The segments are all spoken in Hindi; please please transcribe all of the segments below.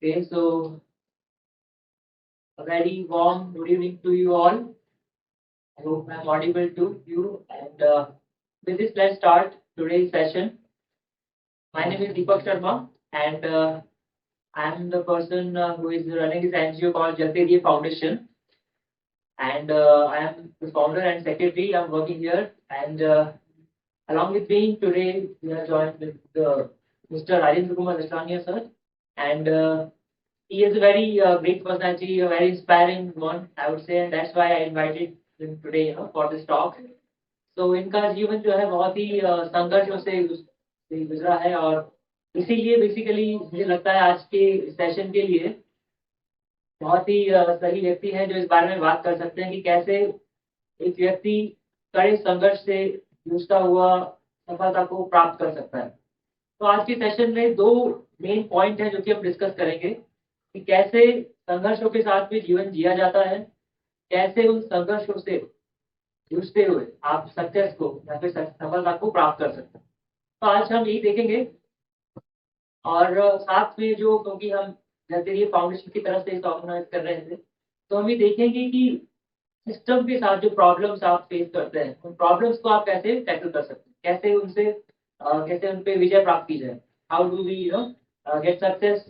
Okay, so a very warm good evening to you all. I hope I'm audible to you. And with this, let's start today's session. My name is Deepak Sharma, and I'm the person who is running this NGO called Jaltediye Foundation. And I am the founder and secretary. I'm working here, and along with me today, we are joined with Mr. Rajendra Kumar Dashrania sir, and he is a very great personality, a very inspiring one, I would say, and that's why I invited him today, for this talk. So इनका जीवन जो है बहुत ही संघर्षों से गुजरा है और इसीलिए बेसिकली मुझे लगता है आज के सेशन के लिए बहुत ही सही व्यक्ति है जो इस बारे में बात कर सकते हैं कि कैसे एक व्यक्ति कड़े संघर्ष से जूझता हुआ सफलता को प्राप्त कर सकता है। तो आज के सेशन में दो मेन पॉइंट है जो कि हम डिस्कस करेंगे कि कैसे संघर्षों के साथ भी जीवन जिया जाता है, कैसे उन संघर्षों से जूझते हुए आप सक्सेस को या फिर सफलता को प्राप्त कर सकते हैं। तो आज हम यही देखेंगे और साथ में जो क्योंकि हम नजरिए फाउंडेशन की तरफ से इस ऑर्गेनाइज कर रहे थे तो हम ये देखेंगे कि सिस्टम के साथ जो प्रॉब्लम्स आप फेस करते हैं उन प्रॉब्लम्स को आप कैसे टैकल कर सकते हैं, कैसे उन पे विजय प्राप्त की जाए। How do we get success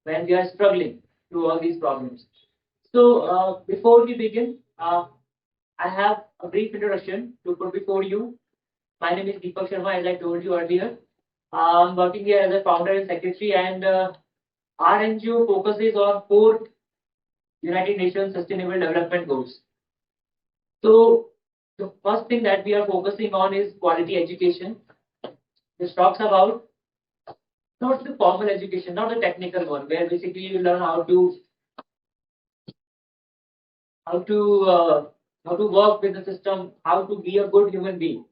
when we are struggling through all these problems. So before we begin, I have a brief introduction to put before you. My name is Deepak Sharma, as I told you earlier. I'm working here as a founder and secretary, and our NGO focuses on 4 United Nations Sustainable Development Goals. So the first thing that we are focusing on is quality education. This talks about not the formal education, not the technical one, where basically you learn how to work with the system, how to be a good human being.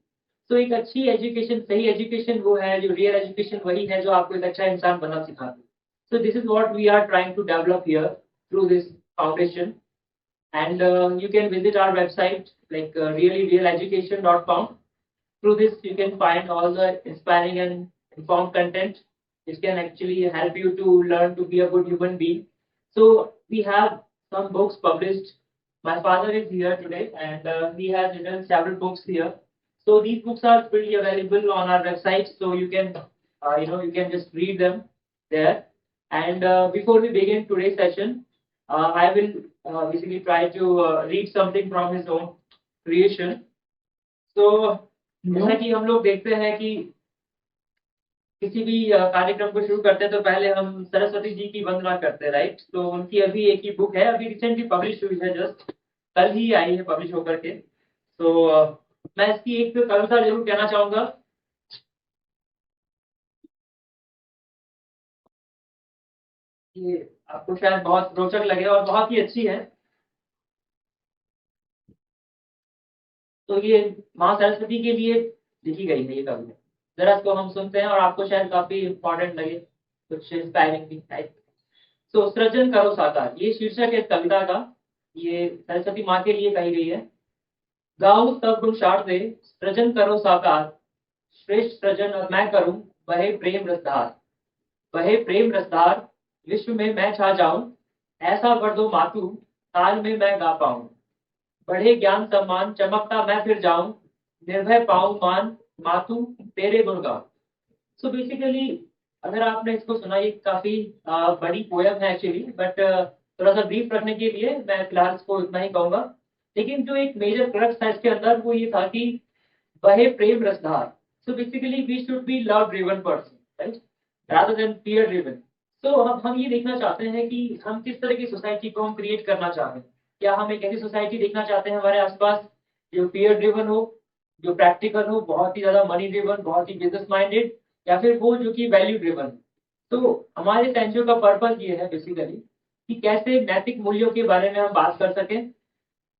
तो एक अच्छी एजुकेशन, सही एजुकेशन वो है जो रियल एजुकेशन वही है जो आपको एक अच्छा इंसान बनना सिखाती है। So this is what we are trying to develop here through this foundation, and you can visit our website like reallyrealeducation.com. Through this you can find all the inspiring and informed content which can actually help you to learn to be a good human being. So we have some books published. My father is here today, and he has written several books here. So these books are pretty available on our website, so you can you can just read them there. And before we begin today's session, I will basically try to read something from his own creation. So जैसा कि हम लोग देखते हैं कि किसी भी कार्यक्रम को शुरू करते हैं तो पहले हम सरस्वती जी की वंदना करते हैं, राइट। तो उनकी अभी एक ही बुक है, अभी रिसेंटली पब्लिश हुई है, जस्ट कल ही आई है पब्लिश होकर के। तो मैं इसकी एक कविता जरूर कहना चाहूंगा। ये आपको शायद बहुत रोचक लगे और बहुत ही अच्छी है। तो ये माँ सरस्वती के लिए लिखी गई है ये कविता। जरा इसको हम सुनते हैं और आपको शायद काफी इंपॉर्टेंट लगे, कुछ इंस्पायरिंग भी है। सो सृजन करो साकार, ये शीर्षक है इस कविता का। ये सरस्वती माँ के लिए कही गई है। गाओ सब गुण शार दे, सृजन करो साकार, श्रेष्ठ सृजन अब मैं करूं, बहे प्रेम रसधार, बहे प्रेम रसधार, विश्व में मैं छा जाऊं, ऐसा वर दो मातु, ताल में मैं गा पाऊं, बढ़े ज्ञान सम्मान, चमकता मैं फिर जाऊं, निर्भय पाऊं मान, मातु तेरे गुण गाऊं। सो बेसिकली अगर आपने इसको सुना, ये काफी बड़ी पोयम है एक्चुअली, बट थोड़ा सा ब्रीफ रखने के लिए मैं फिलहाल इसको इतना ही कहूंगा। लेकिन जो एक मेजर क्रक्स था इसके अंदर वो ये था कि बहे प्रेम रसधार। So basically we should be love driven person, right, rather than fear driven. तो हम ये देखना चाहते हैं कि हम किस तरह की सोसाइटी को हम क्रिएट करना चाहते हैं। क्या हम एक ऐसी सोसाइटी देखना चाहते हैं हमारे आसपास जो फियर ड्रिवन हो, जो प्रैक्टिकल हो, बहुत ही ज्यादा मनी ड्रिवन, बहुत ही बिजनेस माइंडेड, या फिर वो जो कि वैल्यू ड्रिवन। तो हमारे एनजीओ का पर्पज ये है बेसिकली कि कैसे नैतिक मूल्यों के बारे में हम बात कर सकें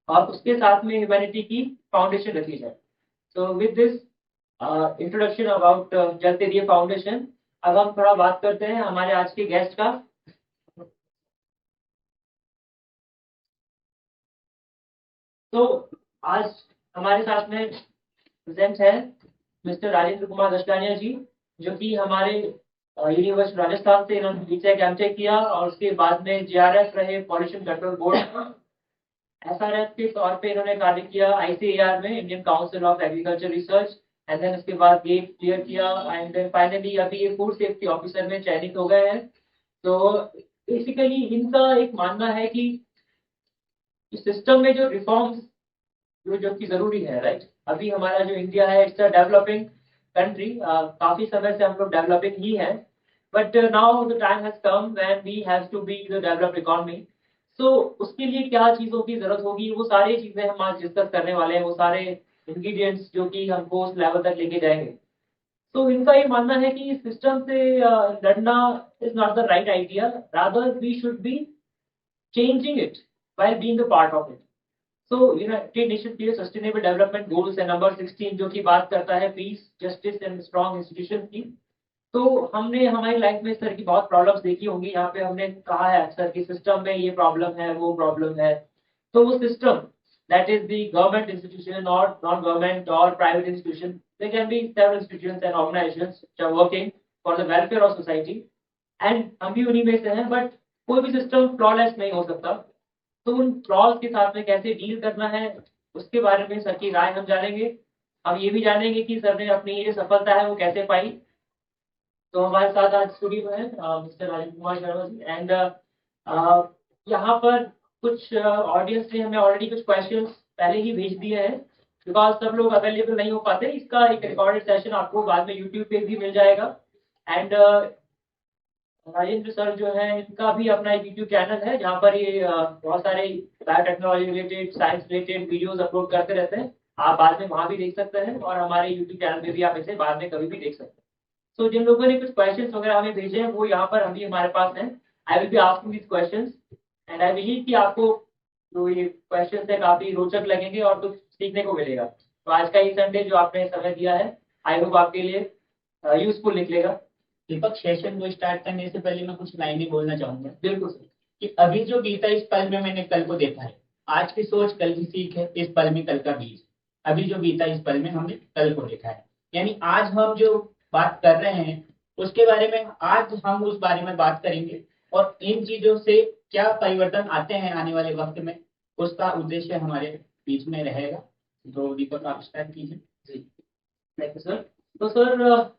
और उसके साथ में ह्यूमैनिटी की फाउंडेशन रखी जाए। So with this introduction about जलते दिए फाउंडेशन, अब हम थोड़ा बात करते हैं हमारे आज के गेस्ट का। तो आज हमारे साथ में प्रेजेंट है मिस्टर राजेंद्र कुमार दशकानिया जी, जो कि हमारे यूनिवर्सिटी राजस्थान से इन्होंने बीटेक एमटेक किया और उसके बाद में जीआरएफ रहे पॉल्यूशन कंट्रोल बोर्ड। एसआरएफ के तौर पे इन्होंने कार्य किया आईसीएआर में, Indian council of agriculture research. And then उसके बाद गेट क्लियर किया एंड देन फाइनली अभी ये फूड सेफ्टी ऑफिसर में चयनित हो गए हैं। तो बेसिकली इनका एक मानना है कि सिस्टम में जो रिफॉर्म्स जो कि जरूरी है, राइट। अभी हमारा जो इंडिया है इट्स अ डेवलपिंग कंट्री, काफी समय से हम लोग डेवलपिंग ही है, but now the time has come when we have to be the developed economy. So उसके लिए क्या चीजों की जरूरत होगी, वो सारी चीजें हम आज डिस्कस करने वाले हैं, वो सारे इंग्रेडिएंट्स जो कि हमको उस लेवल तक लेके जाएंगे। तो इनका ये मानना है कि सिस्टम से लड़ना is not the right idea, rather we should be changing it while being a part of it. So United Nations के सस्टेनेबल डेवलपमेंट गोल्स है नंबर 16 जो कि बात करता है piece justice and strong institution की। तो हमने हमारी लाइफ में इस तरह की बहुत प्रॉब्लम्स देखी होंगी, यहाँ पे हमने कहा है अक्सर कि सिस्टम में ये प्रॉब्लम है वो प्रॉब्लम है। तो वो system that is the government institution और नॉन गवर्नमेंट और private institution, there can be several institutions and organisations which are working for the welfare of society, and हम भी उन्हीं में से हैं। बट कोई भी सिस्टम फ्लॉलेस नहीं हो सकता, तो उन फ्लॉज के साथ में कैसे डील करना है उसके बारे में सर की राय हम जानेंगे। हम ये भी जानेंगे कि सर ने अपनी ये सफलता है वो कैसे पाई। तो हमारे साथ आज स्टूडियो में है मिस्टर राजीव कुमार शर्मा जी, एंड यहाँ पर कुछ ऑडियंस ने हमें ऑलरेडी कुछ क्वेश्चंस पहले ही भेज दिए हैं, बिकॉज सब लोग अवेलेबल नहीं हो पाते। इसका एक रिकॉर्डेड सेशन आपको बाद में यूट्यूब पे भी मिल जाएगा। एंड राजेंद्र सर जो है इनका भी अपना एक यूट्यूब चैनल है जहाँ पर ये बहुत सारे biotechnology related science related videos upload करते रहते हैं। आप बाद में वहाँ भी देख सकते हैं और हमारे यूट्यूब चैनल पे भी आप इसे बाद में कभी भी देख सकते हैं। तो जिन लोगों ने कुछ क्वेश्चंस वगैरह हमें भेजे हैं वो यहाँ पर अभी हमारे पास हैं। I will be asking this questions and I believe कि आपको जो ये क्वेश्चंस है काफी रोचक लगेंगे और कुछ सीखने को मिलेगा। तो आज का ये संडे जो आपने समय दिया है आई होप आपके लिए यूजफुल निकलेगा। दीपक, सेशन को स्टार्ट करने से पहले मैं कुछ लाइनें बोलना चाहूंगा बिल्कुल सर। कि अभी जो बीता इस पल में मैंने कल को देखा है। आज की सोच कल की सीख है, इस पल में कल का बीज। अभी जो बीता इस पल में हमने कल को देखा है, यानी आज हम जो बात कर रहे हैं उसके बारे में आज हम उस बारे में बात करेंगे और इन चीजों से क्या परिवर्तन आते हैं आने वाले वक्त में, उसका उद्देश्य हमारे बीच में रहेगा। तो दीपक आप स्टार्ट कीजिए। जी थैंक यू सर। तो सर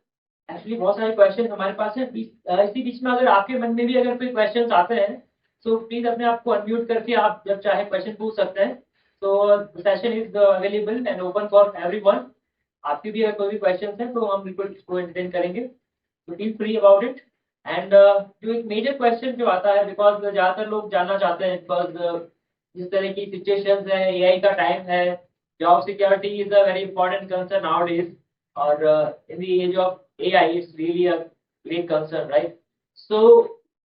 एक्चुअली बहुत सारे क्वेश्चन हमारे पास है। इसी बीच में अगर आपके मन में भी अगर कोई क्वेश्चन आते हैं तो प्लीज अपने आप को अनम्यूट करके आप जब चाहे क्वेश्चन पूछ सकते हैं। तो session is available and open for everyone. आपकी भी अगर कोई भी क्वेश्चन है तो हम बिल्कुल इसको एंटरटेन करेंगे, तो feel free about it. And जो एक मेजर क्वेश्चन जो आता है, बिकॉज ज्यादातर लोग जानना चाहते हैं, बिकॉज जिस तरह की सिचुएशंस है, एआई का टाइम है, job security is a very important concern nowadays, और in the age of AI is really a great concern, right? So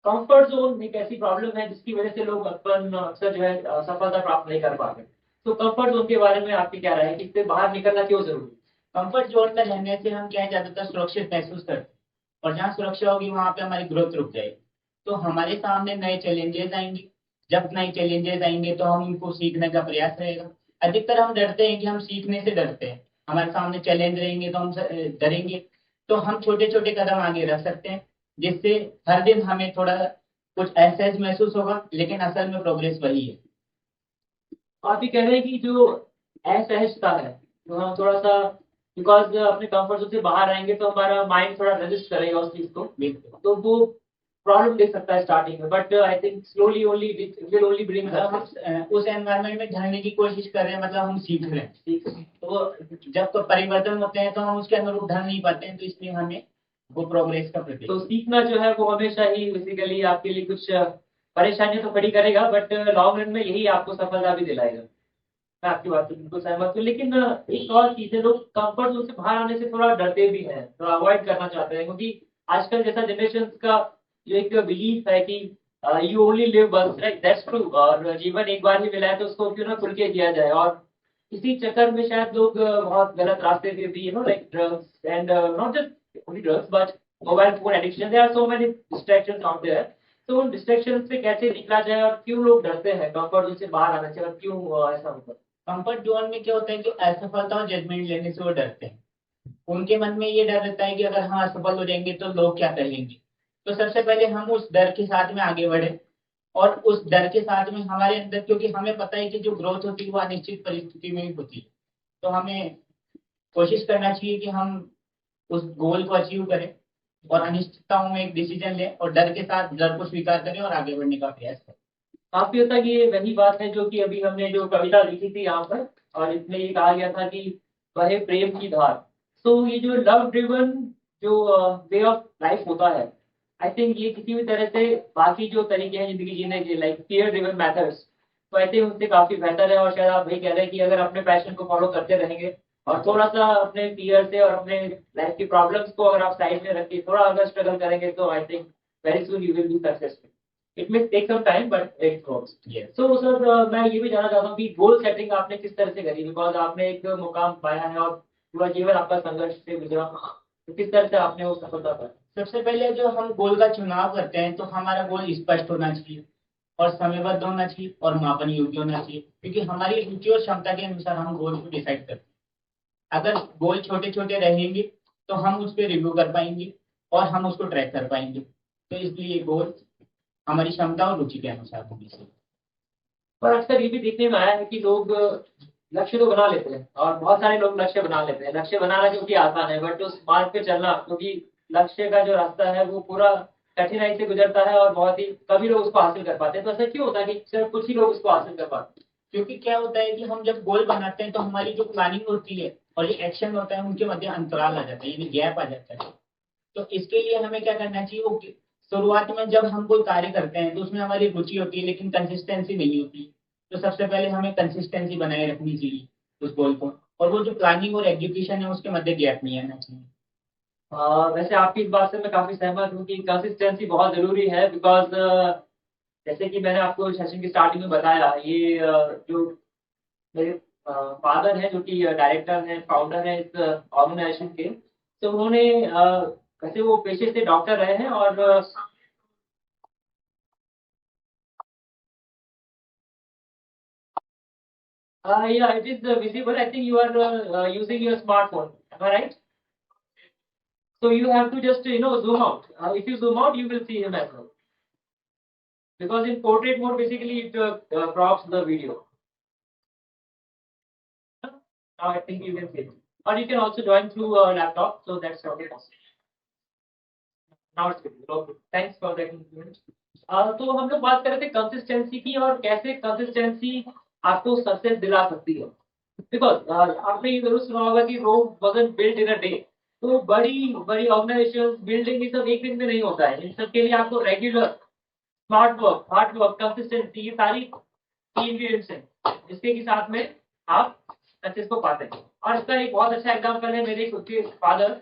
comfort zone एक ऐसी प्रॉब्लम है जिसकी वजह से लोग अपन अक्सर जो है सफलता प्राप्त नहीं कर पाते। तो कंफर्ट जोन के बारे में आपकी क्या राय है कि इससे बाहर निकलना क्यों जरूरी है? कंफर्ट जोन में रहने से हम क्या है, ज्यादातर सुरक्षित महसूस करते हैं और जहाँ सुरक्षा होगी वहां पे हमारी ग्रोथ रुक जाएगी। तो हमारे सामने नए चैलेंजेस आएंगे। जब नए चैलेंजेस आएंगे तो हम उनको सीखने का प्रयास रहेगा। अधिकतर हम डरते हैं कि हम सीखने से डरते हैं। हमारे सामने चैलेंज रहेंगे तो हम डरेंगे। तो हम छोटे छोटे कदम आगे रख सकते हैं जिससे हर दिन हमें थोड़ा कुछ एहसास महसूस होगा, लेकिन असल में प्रोग्रेस वही है। आप ये कह रहे हैं कि जो असहजता है, जो हम थोड़ा सा बिकॉज अपने कंफर्ट जोन से बाहर आएंगे तो हमारा माइंड थोड़ा रजिस्ट करेगा उस चीज को, तो वो प्रॉब्लम दे सकता है स्टार्टिंग में, but I think slowly only will only bring हम उस एनवायरनमेंट में ढलने की कोशिश कर रहे हैं, मतलब हम सीख रहे हैं। तो जब तो परिवर्तन होते हैं तो हम उसके अनुरूप ढल नहीं पाते हैं, तो इसलिए हमें वो प्रोग्रेस का प्रतीक। तो सीखना जो है वो हमेशा ही बेसिकली आपके लिए कुछ परेशानियां तो खड़ी करेगा, बट लॉन्ग रन में यही आपको सफलता भी दिलाएगा। मैं आपकी बात से बिल्कुल सहमत हूँ, लेकिन एक और चीज है, लोग कंफर्ट जोन से बाहर आने से थोड़ा डरते भी हैं, थोड़ा अवॉइड करना चाहते हैं, क्योंकि आजकल जैसा जनरेशन का जो एक बिलीफ है कि you only live once, right, that's true, और जीवन एक बार ही मिला है तो उसको क्यों ना खुल के जिया जाए। और इसी चक्कर में शायद लोग बहुत गलत रास्ते पे भी, like drugs and not just only drugs but mobile phone addiction, there are so many distractions out there. तो उन डिस्ट्रैक्शन से कैसे निकला जाए और क्यों लोग डरते हैं कंफर्ट जोन से बाहर आना चाहिए और क्यों ऐसा होता है? कंफर्ट जोन में क्या होता है कि असफलता और जजमेंट लेने से वो डरते हैं। उनके मन में ये डर रहता है कि अगर हम असफल हो जाएंगे तो लोग क्या कहेंगे, तो सबसे पहले हम उस डर के साथ में आगे बढ़े, और उस डर के साथ में हमारे अंदर, क्योंकि हमें पता है कि जो ग्रोथ होती है वो अनिश्चित परिस्थिति में ही होती है, तो हमें कोशिश करना चाहिए कि हम उस गोल को अचीव करें और अनिश्चितताओं में एक डिसीजन लें और डर के साथ डर को स्वीकार करें और आगे बढ़ने का प्रयास करें। काफी हद तक ये वही बात है जो कि अभी हमने जो कविता लिखी थी यहाँ पर, और इसमें ये कहा गया था कि वह प्रेम की धार। तो ये जो लव ड्रिवन जो वे ऑफ लाइफ होता है, आई थिंक ये किसी भी तरह से बाकी जो तरीके हैं जिंदगी जीने के, लाइक फियर ड्रिवन मेथड्स, तो आई थिंक उससे काफी बेहतर है। और शायद आप वही कह रहे हैं कि अगर अपने पैशन को फॉलो करते रहेंगे और थोड़ा सा अपने फियर से और अपने लाइफ की प्रॉब्लम्स को अगर आप साइड में रख के थोड़ा अगर स्ट्रगल करेंगे, तो I think very soon you will be successful. It may take some time but it works. Yes. So sir, मैं ये भी जानना चाहता हूँ कि गोल सेटिंग आपने किस तरह से करी, बिकॉज आपने एक मुकाम पाया है और पूरा जीवन आपका संघर्ष से गुजरा, तो किस तरह से आपने वो सफलता पाई? सबसे पहले जो हम गोल का चुनाव करते हैं तो हमारा गोल स्पष्ट होना चाहिए और समयबद्ध होना चाहिए और मापन योग्य होना चाहिए, क्योंकि हमारी रुचि और क्षमता के अनुसार हम गोल को डिसाइड करते हैं। अगर गोल छोटे छोटे रहेंगे तो हम उस पर रिव्यू कर पाएंगे और हम उसको ट्रैक कर पाएंगे। तो इसलिए गोल हमारी क्षमता और रुचि के अनुसार होनी चाहिए। पर अक्सर ये भी देखने में आया है कि लोग लक्ष्य तो बना लेते हैं, और बहुत सारे लोग लक्ष्य बना लेते हैं। लक्ष्य बनाना क्योंकि आसान है, बट उस मार्ग पे चलना, क्योंकि लक्ष्य का जो रास्ता है वो पूरा कठिनाई से गुजरता है और बहुत ही कभी लोग उसको हासिल कर पाते हैं। तो ऐसा क्यों होता है कि सिर्फ कुछ ही लोग उसको हासिल कर पाते हैं? क्योंकि क्या होता है कि हम जब गोल बनाते हैं तो हमारी जो प्लानिंग होती है और जो एक्शन होता है उनके मध्य अंतराल आ जाता है, यानी गैप आ जाता है। तो इसके लिए हमें क्या करना चाहिए, वो शुरुआत में जब हम कोई कार्य करते हैं तो उसमें हमारी रुचि होती है लेकिन कंसिस्टेंसी नहीं होती। तो सबसे पहले हमें कंसिस्टेंसी बनाए रखनी चाहिए उस गोल को, और वो जो प्लानिंग और एग्जीक्यूशन है उसके मध्य गैप नहीं आना चाहिए। वैसे आपकी इस बात से मैं काफी सहमत हूँ कि कंसिस्टेंसी बहुत जरूरी है, बिकॉज जैसे कि मैंने आपको सेशन की स्टार्टिंग में बताया, ये जो मेरे फादर हैं जो कि डायरेक्टर हैं, फाउंडर हैं इस ऑर्गेनाइजेशन के, तो उन्होंने वैसे वो पेशे से डॉक्टर रहे हैं, और yeah, it is visible. I think you are using your smartphone. Am I right? So you have to just zoom out. If you zoom out, you will see him as well. Because in portrait mode, basically it crops the video. Now I think you can see it. Or you can also join through a laptop. So that's okay. Now it's good. Okay. Thanks for that improvement. तो हम लोग बात कर रहे थे कंसिस्टेंसी की, और कैसे कंसिस्टेंसी आपको सक्सेस दिला सकती है। बिकॉज आपने ये जरूर सुना होगा कि Rome wasn't built in a day. तो बड़ी बड़ी ऑर्गेनाइजेशन बिल्डिंग ये सब एक दिन में नहीं होता है। इन सब के लिए आपको regular smart work, hard work, consistency, ये सारी इंग्रेडिएंट्स हैं जिसके के साथ में आप सक्सेस को पाते हैं। और इसका एक बहुत अच्छा एग्जाम्पल है मेरे खुद के फादर,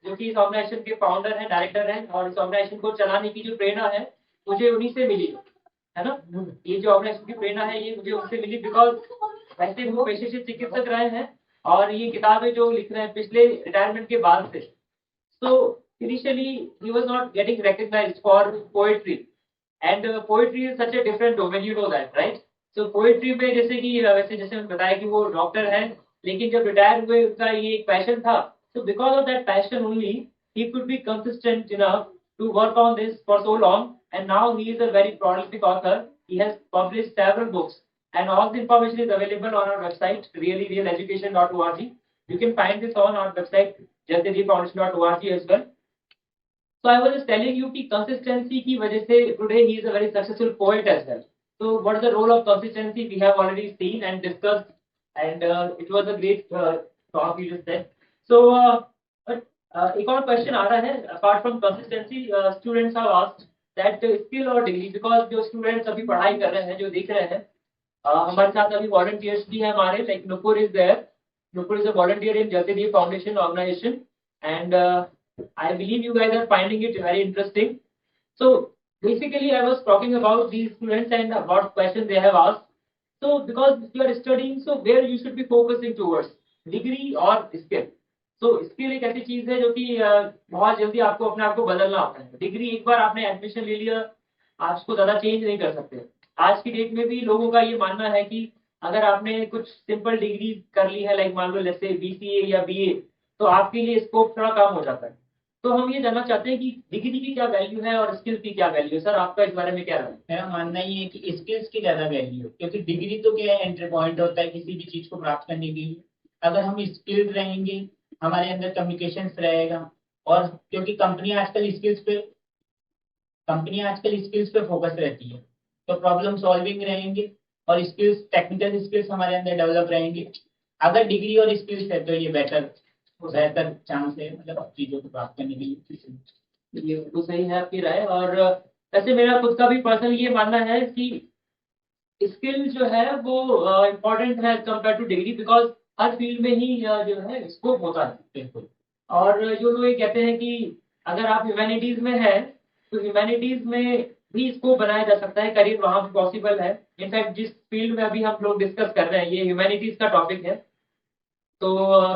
जो कि इस ऑर्गेनाइजेशन के फाउंडर हैं, डायरेक्टर हैं, और इस ऑर्गेनाइजेशन को चलाने की जो प्रेरणा है मुझे उन्हीं से मिली है ना। ये जो ऑर्गेनाइजेशन की प्रेरणा है ये मुझे उनसे मिली, बिकॉज वैसे वो पेशे से चिकित्सक रहे हैं, और ये किताबें जो लिख रहे हैं पिछले रिटायरमेंट के बाद से। So initially he was not getting recognized for poetry, and poetry is such a different domain, you know that, right? So poetry में जैसे कि वैसे जैसे मैंने बताया कि वो डॉक्टर हैं, लेकिन जब रिटायर हुए उनका ये एक पैशन था। So because of that passion only he could be consistent enough to work on this for so long, and now he is a very prolific author. He has published several books, and all the information is available on our website reallyrealeducation.org. You can find this on our website jatidfoundation.org as well. So I was just telling you कि consistency की वजह से today he is a very successful poet as well. So what is the role of consistency we have already seen and discussed, and it was a great talk you just said. So but एक और question आ रहा है, apart from consistency, students have asked that skill or degree, because जो students अभी पढ़ाई कर रहे हैं, जो देख रहे हैं, हमारे साथ अभी volunteers भी हैं हमारे, like Nupur is there. Nupur is a volunteer in Jatidev Foundation organization, and I believe you guys are finding it very interesting. So basically, I was talking about these students and what questions they have asked. So because you are studying, so where you should be focusing towards, degree or skill? So skill एक ऐसी चीज है जो कि बहुत जल्दी आपको अपने आप को बदलना होता है। डिग्री एक बार आपने एडमिशन ले लिया, आप उसको ज्यादा चेंज नहीं कर सकते। आज की डेट में भी लोगों का ये मानना है कि अगर आपने कुछ सिंपल डिग्री कर ली है, लाइक मान लो जैसे BCA या BA, तो आपके लिए स्कोप थोड़ा कम हो जाता है। तो हम ये जानना चाहते हैं कि डिग्री की क्या वैल्यू है और स्किल की क्या वैल्यू है। सर आपका इस बारे में क्या राय है? मेरा मानना ये है कि स्किल्स की ज्यादा वैल्यू है, क्योंकि डिग्री तो क्या है, एंट्री पॉइंट होता है किसी भी चीज को प्राप्त करने के लिए। अगर हम स्किल्ड रहेंगे, हमारे अंदर कम्युनिकेशन रहेगा, और क्योंकि कंपनियां आजकल स्किल्स पे फोकस रहती है, तो प्रॉब्लम सॉल्विंग रहेंगे और स्किल्स, टेक्निकल स्किल्स हमारे अंदर डेवलप रहेंगे। अगर डिग्री और स्किल्स है तो ये बेहतर चांस है मतलब चीजों को प्राप्त करने के लिए। ये तो सही है आपकी राय। और वैसे मेरा खुद का भी पर्सनल ये मानना है कि स्किल जो है वो इम्पोर्टेंट है compare two degree, because her field में ही जो है स्कोप होता है। बिल्कुल। और जो लोग ये कहते हैं कि अगर आप ह्यूमैनिटीज में हैं तो ह्यूमैनिटीज में भी स्कोप बनाया जा सकता है, करियर वहां भी पॉसिबल है। इनफैक्ट जिस फील्ड में अभी हम लोग डिस्कस कर रहे हैं ये ह्यूमैनिटीज का टॉपिक है। तो